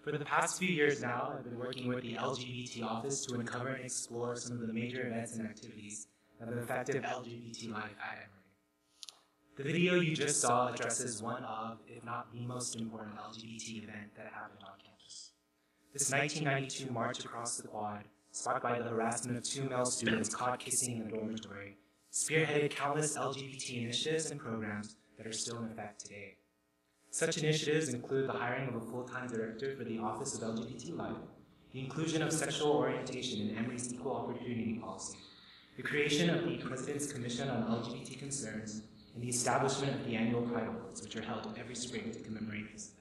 For the past few years now, I've been working with the LGBT office to uncover and explore some of the major events and activities that have affected LGBT life at Emory. The video you just saw addresses one of, if not the most important LGBT event that happened on campus. This 1992 march across the quad, sparked by the harassment of 2 male students caught kissing in a dormitory, spearheaded countless LGBT initiatives and programs that are still in effect today. Such initiatives include the hiring of a full-time director for the Office of LGBT Life, the inclusion of sexual orientation in Emory's equal opportunity policy, the creation of the President's Commission on LGBT Concerns, and the establishment of the annual Pride Awards, which are held every spring to commemorate this event.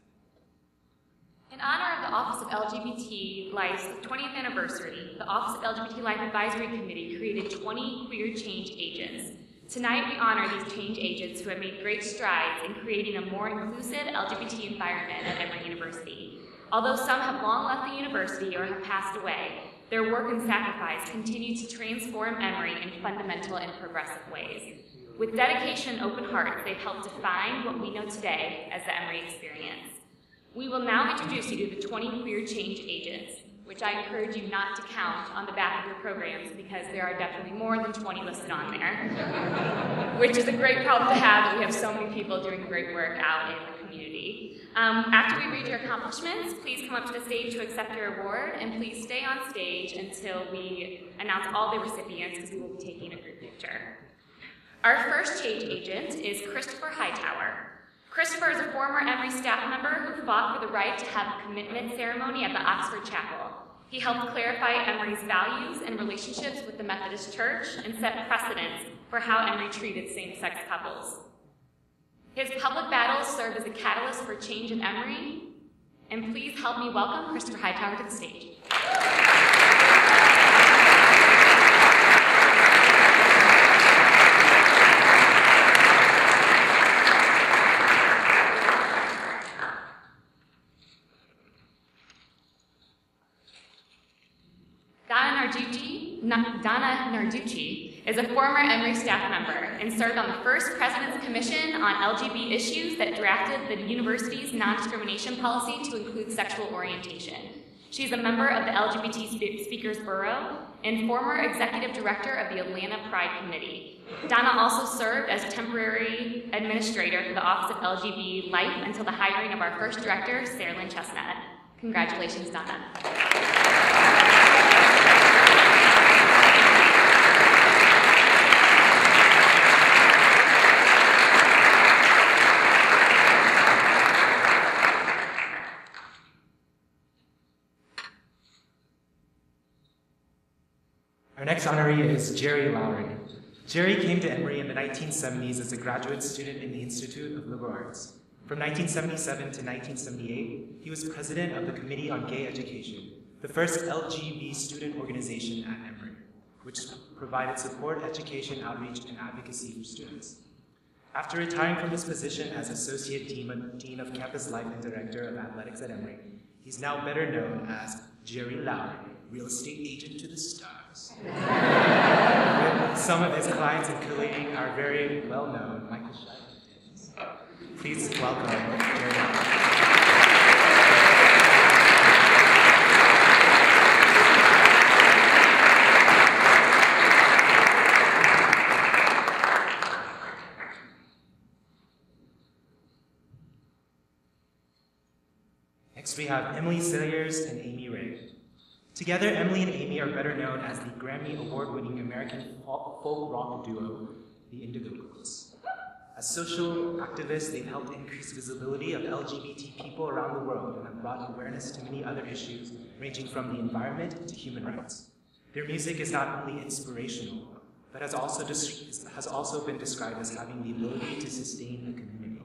In honor of the Office of LGBT Life's 20th anniversary, the Office of LGBT Life Advisory Committee created 20 queer change agents. Tonight, we honor these change agents who have made great strides in creating a more inclusive LGBT environment at Emory University. Although some have long left the university or have passed away, their work and sacrifice continue to transform Emory in fundamental and progressive ways. With dedication and open hearts, they've helped define what we know today as the Emory experience. We will now introduce you to the 20 queer change agents, which I encourage you not to count on the back of your programs because there are definitely more than 20 listed on there, which is a great problem to have that we have so many people doing great work out in the community. After we read your accomplishments, please come up to the stage to accept your award, and please stay on stage until we announce all the recipients because we will be taking a group picture. Our first change agent is Christopher Hightower. Christopher is a former Emory staff member who fought for the right to have a commitment ceremony at the Oxford Chapel. He helped clarify Emory's values and relationships with the Methodist Church and set precedents for how Emory treated same-sex couples. His public battles serve as a catalyst for change in Emory, and please help me welcome Christopher Hightower to the stage. Donna Narducci is a former Emory staff member and served on the first President's Commission on LGBT issues that drafted the university's non-discrimination policy to include sexual orientation. She's a member of the LGBT Speakers Bureau and former executive director of the Atlanta Pride Committee. Donna also served as temporary administrator for the Office of LGBT Life until the hiring of our first director, Sarah Lynn Chestnut. Congratulations, Donna. Our next honoree is Jerry Lowry. Jerry came to Emory in the 1970s as a graduate student in the Institute of Liberal Arts. From 1977 to 1978, he was president of the Committee on Gay Education, the first LGBT student organization at Emory, which provided support, education, outreach, and advocacy for students. After retiring from his position as Associate Dean of Campus Life and Director of Athletics at Emory, he's now better known as Jerry Lowry, real estate agent to the stars. Some of his clients, including our very well-known Michael Shedd. Please welcome Jerry Lowry. Next, we have Emily Sayers and Amy Ray. Together, Emily and Amy are better known as the Grammy Award-winning American folk rock duo, the Indigo Girls. As social activists, they've helped increase visibility of LGBT people around the world and have brought awareness to many other issues, ranging from the environment to human rights. Their music is not only inspirational, but has also been described as having the ability to sustain a community.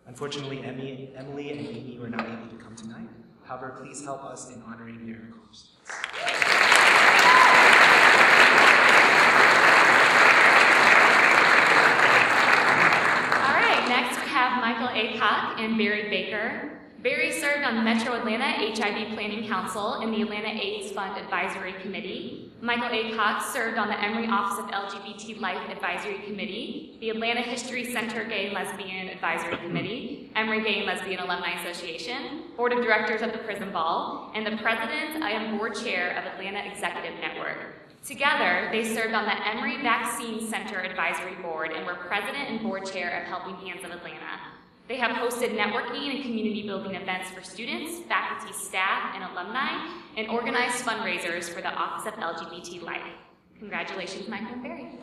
Unfortunately, Emily and Amy were not able to come tonight. However, please help us in honoring their accomplishments. Next, we have Michael A. Koch and Barry Baker. Barry served on the Metro Atlanta HIV Planning Council and the Atlanta AIDS Fund Advisory Committee. Michael A. Koch served on the Emory Office of LGBT Life Advisory Committee, the Atlanta History Center Gay and Lesbian Advisory Committee, Emory Gay and Lesbian Alumni Association, Board of Directors of the Prison Ball, and the President and Board Chair of Atlanta Executive Network. Together, they served on the Emory Vaccine Center Advisory Board and were president and board chair of Helping Hands of Atlanta. They have hosted networking and community building events for students, faculty, staff, and alumni, and organized fundraisers for the Office of LGBT Life. Congratulations, Michael and Barry.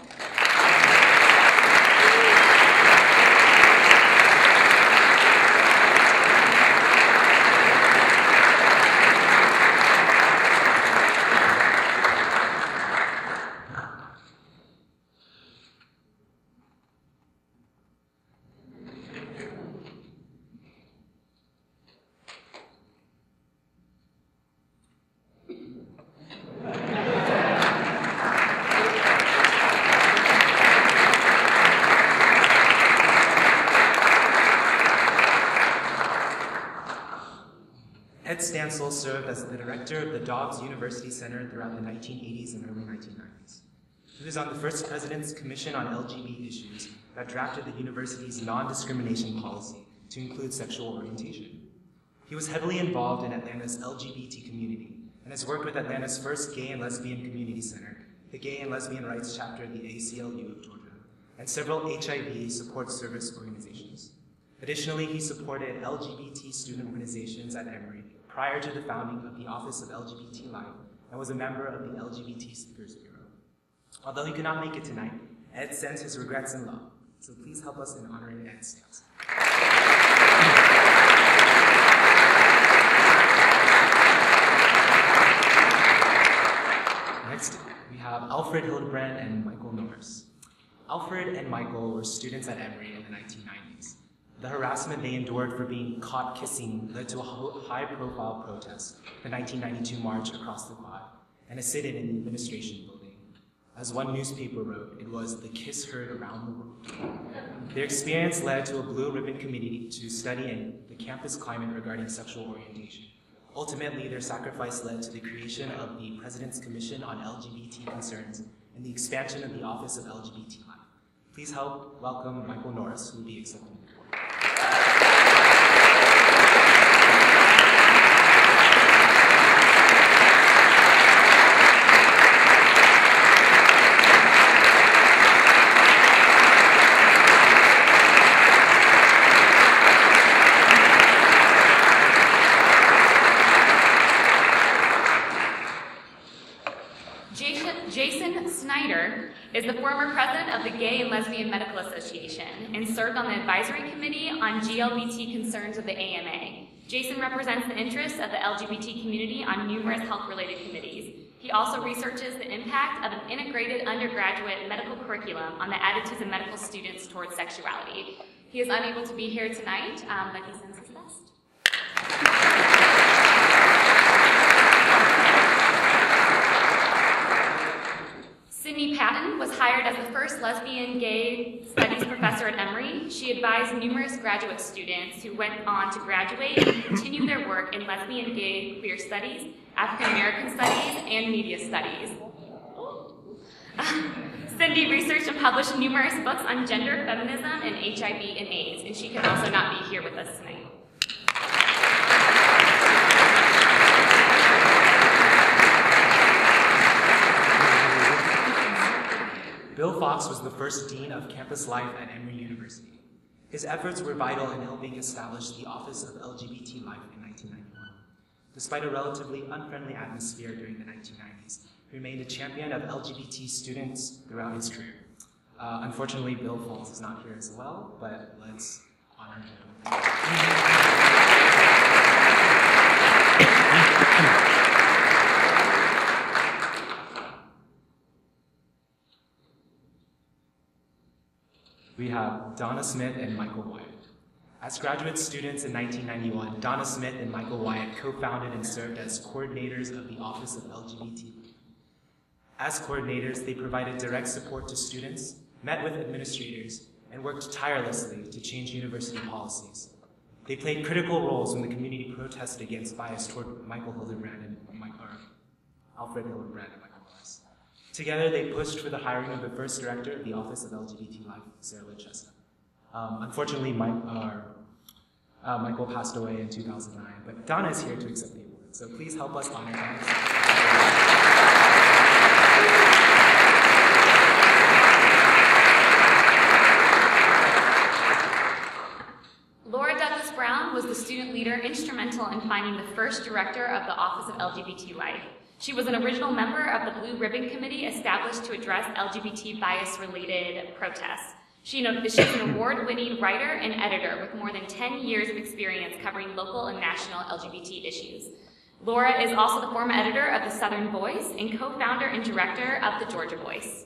Ed Stansel served as the director of the Dobbs University Center throughout the 1980s and early 1990s. He was on the first President's Commission on LGBT Issues that drafted the university's non-discrimination policy to include sexual orientation. He was heavily involved in Atlanta's LGBT community and has worked with Atlanta's first Gay and Lesbian Community Center, the Gay and Lesbian Rights Chapter of the ACLU of Georgia, and several HIV support service organizations. Additionally, he supported LGBT student organizations at Emory prior to the founding of the Office of LGBT Life and was a member of the LGBT Speakers Bureau. Although he could not make it tonight, Ed sends his regrets and love, so please help us in honoring Ed Stansel. Next, we have Alfred Hildebrand and Michael Norris. Alfred and Michael were students at Emory in the 1990s. The harassment they endured for being caught kissing led to a high-profile protest, the 1992 march across the quad, and a sit-in in the administration building. As one newspaper wrote, it was the kiss heard around the world. Their experience led to a Blue Ribbon Committee to study the campus climate regarding sexual orientation. Ultimately, their sacrifice led to the creation of the President's Commission on LGBT Concerns and the expansion of the Office of LGBT Life. Please help welcome Michael Norris, who will be accepting the award. Jason Snyder is the former president of the Gay and Lesbian Medical Association and served on the advisory committee on GLBT concerns of the AMA. Jason represents the interests of the LGBT community on numerous health-related committees. He also researches the impact of an integrated undergraduate medical curriculum on the attitudes of medical students towards sexuality. He is unable to be here tonight, but he sends his best. Sydney Patton was hired as the first lesbian gay studies professor at Emory. She advised numerous graduate students who went on to graduate and continue their work in lesbian, gay, queer studies, African American studies, and media studies. Cindy researched and published numerous books on gender, feminism, and HIV and AIDS, and she can also not be here with us tonight. Bill Fox was the first dean of campus life at Emory University. His efforts were vital in helping establish the Office of LGBT Life in 1991. Despite a relatively unfriendly atmosphere during the 1990s, he remained a champion of LGBT students throughout his career. Unfortunately, Bill Falls is not here as well, but let's honor him. We have Donna Smith and Michael Wyatt. As graduate students in 1991, Donna Smith and Michael Wyatt co-founded and served as coordinators of the Office of LGBT. As coordinators, they provided direct support to students, met with administrators, and worked tirelessly to change university policies. They played critical roles when the community protested against bias toward Michael Hildebrand and Alfred Hildebrand and Michael Morris. Together, they pushed for the hiring of the first director of the Office of LGBT Life, Sarah Chestnut. Unfortunately, Michael passed away in 2009, but Donna is here to accept the award, so please help us honor Donna. Laura Douglas Brown was the student leader instrumental in finding the first director of the Office of LGBT Life. She was an original member of the Blue Ribbon Committee established to address LGBT bias-related protests. She's an award-winning writer and editor with more than 10 years of experience covering local and national LGBT issues. Laura is also the former editor of the Southern Voice and co-founder and director of the Georgia Voice.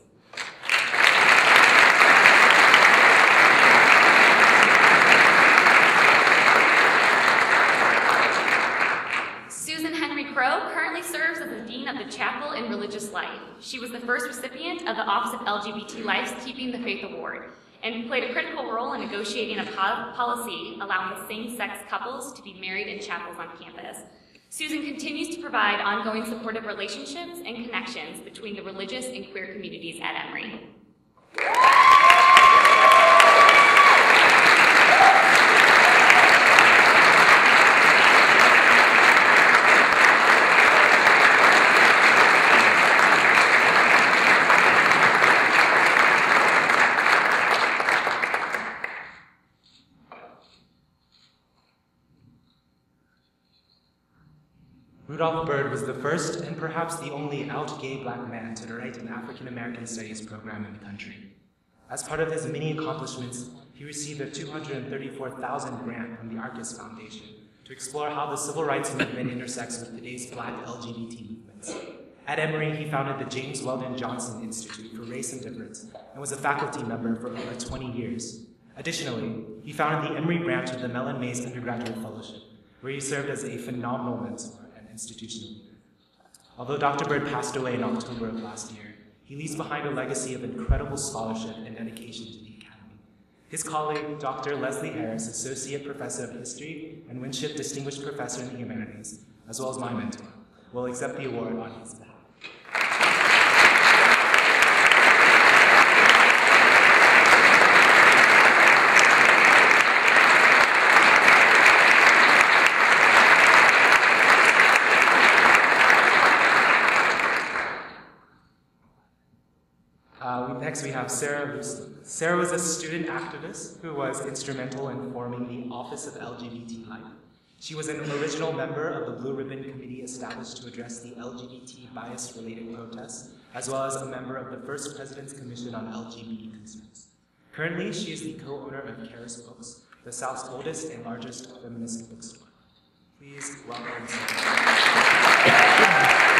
Susan Henry Crow currently serves as the Dean of the Chapel in Religious Life. She was the first recipient of the Office of LGBT Life's Keeping the Faith Award, and played a critical role in negotiating a policy allowing same-sex couples to be married in chapels on campus. Susan continues to provide ongoing supportive relationships and connections between the religious and queer communities at Emory. Rudolph Byrd was the first and perhaps the only out gay black man to write an African American studies program in the country. As part of his many accomplishments, he received a $234,000 grant from the Arcus Foundation to explore how the civil rights movement intersects with today's black LGBT movements. At Emory, he founded the James Weldon Johnson Institute for Race and Difference and was a faculty member for over 20 years. Additionally, he founded the Emory branch of the Mellon Mays Undergraduate Fellowship, where he served as a phenomenal mentor and institutional leader. Although Dr. Byrd passed away in October of last year, he leaves behind a legacy of incredible scholarship and dedication to the Academy. His colleague, Dr. Leslie Harris, Associate Professor of History and Winship Distinguished Professor in the Humanities, as well as my mentor, will accept the award on his behalf. Next we have Sarah Ruslan. Sarah was a student activist who was instrumental in forming the Office of LGBT Life. She was an original member of the Blue Ribbon Committee established to address the LGBT bias-related protests, as well as a member of the first President's Commission on LGBT concerns. Currently, she is the co-owner of Karis Books, the South's oldest and largest feminist bookstore. Please welcome Sarah.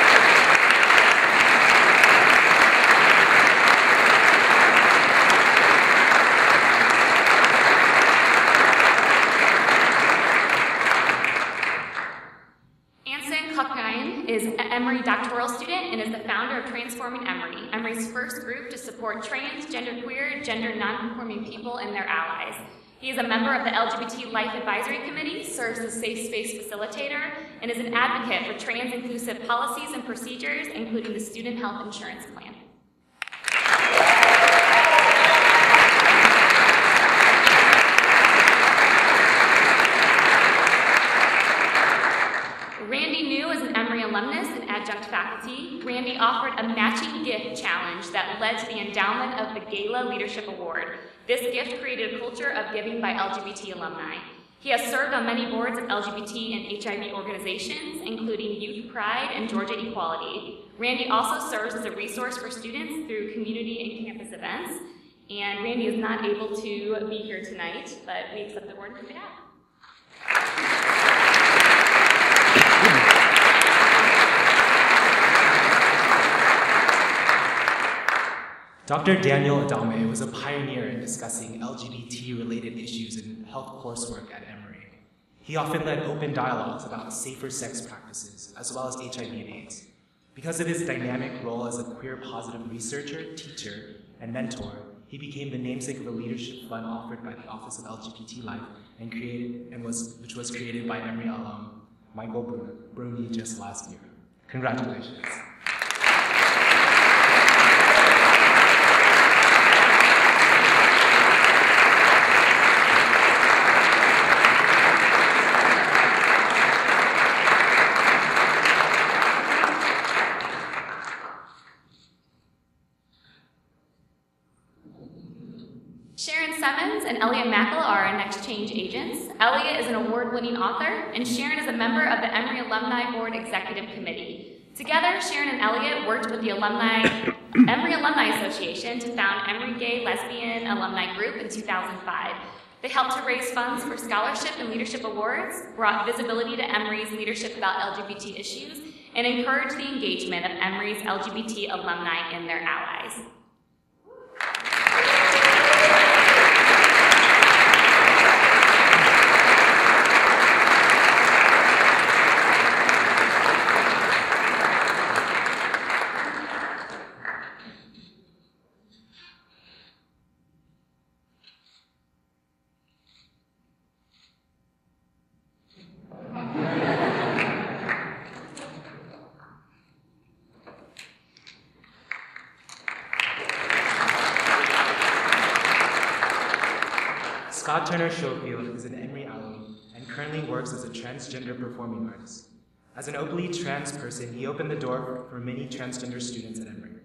Is an Emory doctoral student and is the founder of Transforming Emory, Emory's first group to support trans, genderqueer, gender nonconforming people and their allies. He is a member of the LGBT Life Advisory Committee, serves as a safe space facilitator, and is an advocate for trans-inclusive policies and procedures, including the Student Health Insurance Plan. Randy New is an Emory alumnus and adjunct faculty. Randy offered a matching gift challenge that led to the endowment of the Gala Leadership Award. This gift created a culture of giving by LGBT alumni. He has served on many boards of LGBT and HIV organizations, including Youth Pride and Georgia Equality. Randy also serves as a resource for students through community and campus events. And Randy is not able to be here tonight, but we accept the award on his behalf. Dr. Daniel Adame was a pioneer in discussing LGBT-related issues in health coursework at Emory. He often led open dialogues about safer sex practices, as well as HIV and AIDS. Because of his dynamic role as a queer-positive researcher, teacher, and mentor, he became the namesake of a leadership fund offered by the Office of LGBT Life which was created by Emory alum Michael Bruni just last year. Congratulations. And Elliot Mackel are our next change agents. Elliot is an award-winning author, and Sharon is a member of the Emory Alumni Board Executive Committee. Together, Sharon and Elliot worked with the Emory Alumni Association to found Emory Gay Lesbian Alumni Group in 2005. They helped to raise funds for scholarship and leadership awards, brought visibility to Emory's leadership about LGBT issues, and encouraged the engagement of Emory's LGBT alumni and their allies. Scott Turner Schofield is an Emory alum and currently works as a transgender performing artist. As an openly trans person, he opened the door for many transgender students at Emory.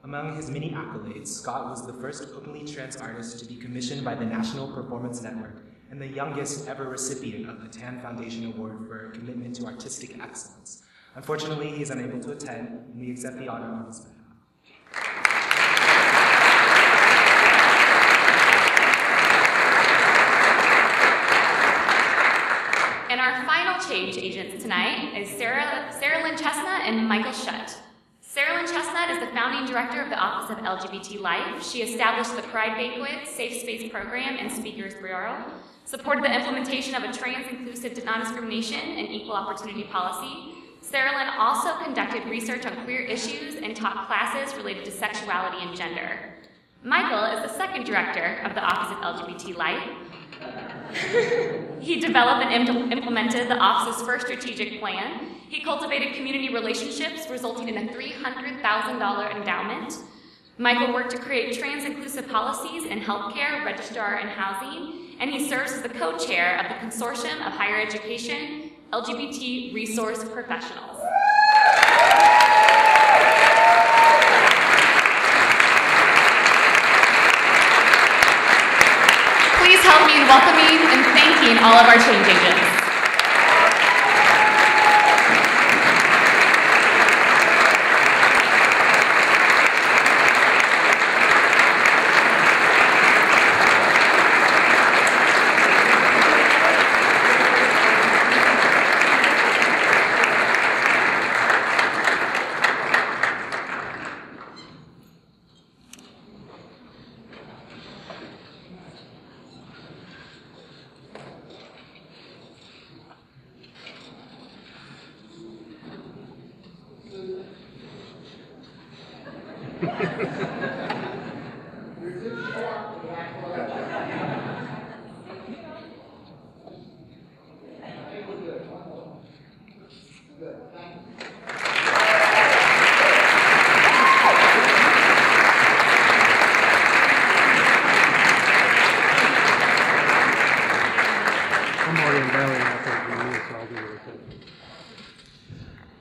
Among his many accolades, Scott was the first openly trans artist to be commissioned by the National Performance Network and the youngest ever recipient of the TAN Foundation Award for commitment to artistic excellence. Unfortunately, he is unable to attend, and we accept the honor on his behalf. And our final change agents tonight is Sarah Lynn Chestnut and Michael Shutt. Sarah Lynn Chestnut is the founding director of the Office of LGBT Life. She established the Pride Banquet, Safe Space Program, and Speakers Bureau, supported the implementation of a trans-inclusive non-discrimination and equal opportunity policy. Sarah Lynn also conducted research on queer issues and taught classes related to sexuality and gender. Michael is the second director of the Office of LGBT Life. He developed and implemented the office's first strategic plan. He cultivated community relationships, resulting in a $300,000 endowment. Michael worked to create trans-inclusive policies in healthcare, registrar, and housing, and he serves as the co-chair of the Consortium of Higher Education LGBT Resource Professionals. Please help me in welcoming and thanking all of our change agents.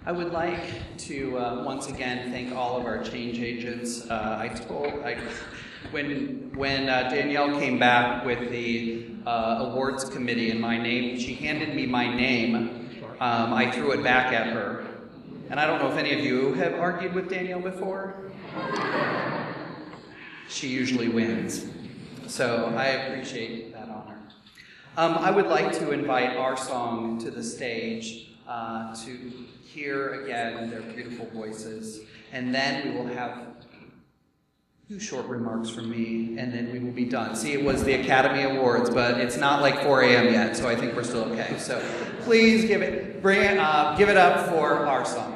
I would like to once again thank all of our change agents. When Danielle came back with the awards committee and my name, she handed me my name. I threw it back at her. And I don't know if any of you have argued with Danielle before. she usually wins. So I appreciate that honor. I would like to invite our song to the stage to hear again their beautiful voices, and then we will have 2 short remarks from me, and then we will be done. See, it was the Academy Awards, but it's not like 4 a.m. yet, so I think we're still okay. So please give it up for our song.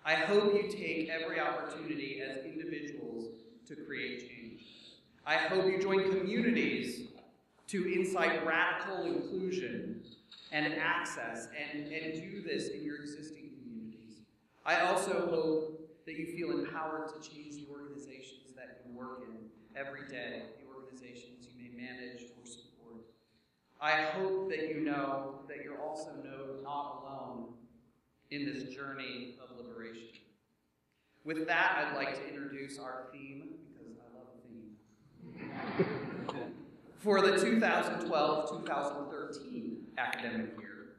I hope you take every opportunity as individuals to create change. I hope you join communities to incite radical inclusion and access and do this in your existing communities. I also hope that you feel empowered to change the organizations that you work in every day, the organizations you may manage or support. I hope that you know that you're also not alone in this journey of liberation. With that, I'd like to introduce our theme, because I love a theme, for the 2012-2013 academic year.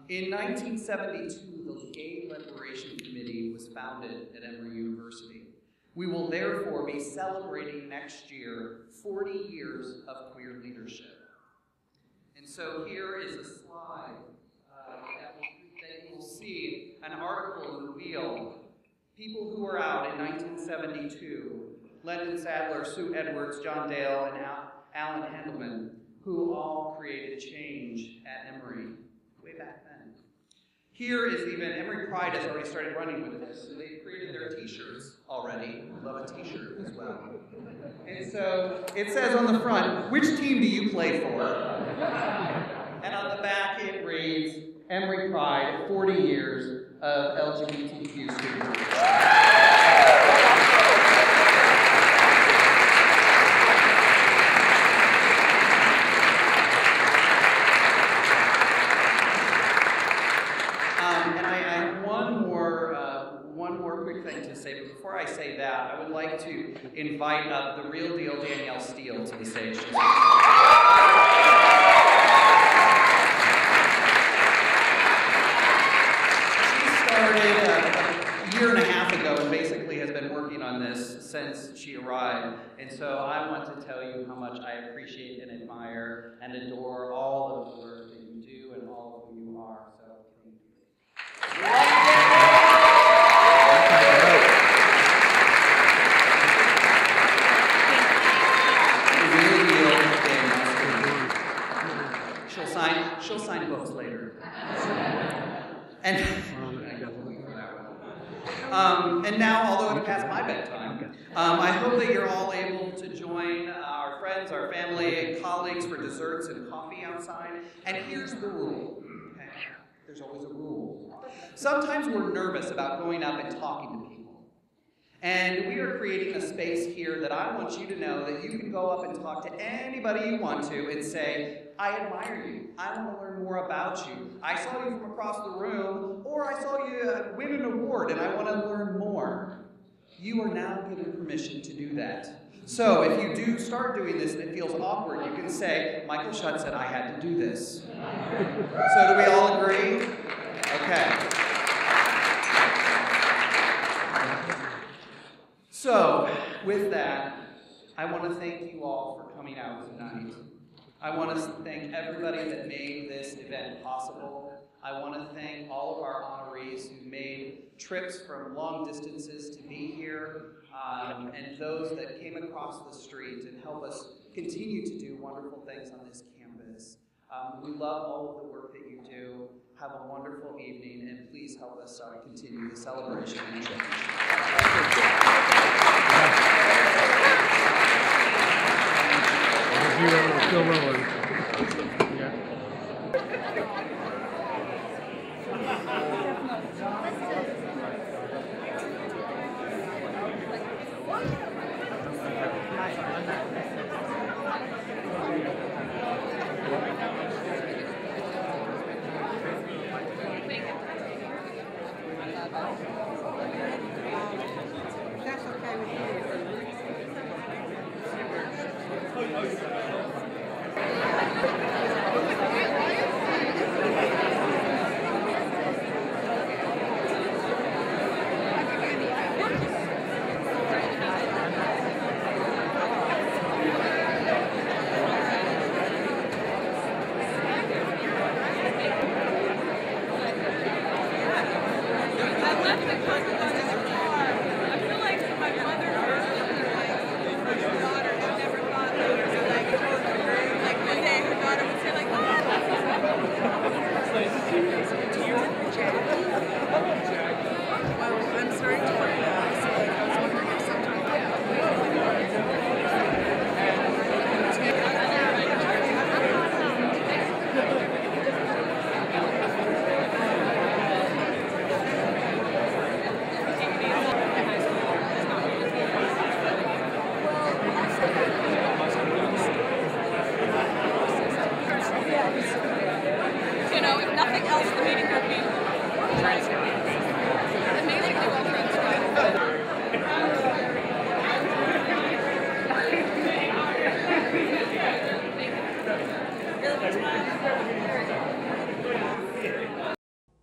In 1972, the Gay Liberation Committee was founded at Emory University. We will therefore be celebrating next year 40 years of queer leadership. And so here is a slide that you will see an article in the Wheel. People who were out in 1972, Lyndon Sadler, Sue Edwards, John Dale, and Alan Handelman, who all created change at Emory way back then. Here is even, Emory Pride has already started running with this, so they've created their t-shirts already. We love a t-shirt as well. And so it says on the front, which team do you play for? And on the back it reads, Emory Pride, 40 years of LGBTQ student leadership. One more quick thing to say, but before I say that, I would like to invite up the real deal Danielle Steele to the stage. She started a year and a half ago and basically has been working on this since she arrived. And so I want to tell you how much I appreciate and admire and adore all of the work that you do and all of who you are. So thank you. She'll sign books later. And now, although it's past my bedtime, I hope that you're all able to join our friends, our family, and colleagues for desserts and coffee outside. And here's the rule. Okay? There's always a rule. Sometimes we're nervous about going up and talking to people. And we are creating a space here that I want you to know that you can go up and talk to anybody you want to and say, I admire you. I want to learn more about you. I saw you from across the room, or I saw you win an award and I want to learn more. You are now given permission to do that. So if you do start doing this and it feels awkward, you can say, Michael Shutt said I had to do this. So do we all agree? Okay. So, with that, I want to thank you all for coming out tonight. I want to thank everybody that made this event possible. I want to thank all of our honorees who made trips from long distances to be here, and those that came across the street and help us continue to do wonderful things on this campus. We love all of the work that you do. Have a wonderful evening, and please help us continue the celebration and change. Still rolling. Yeah. That's okay with you.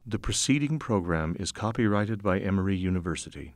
The preceding program is copyrighted by Emory University.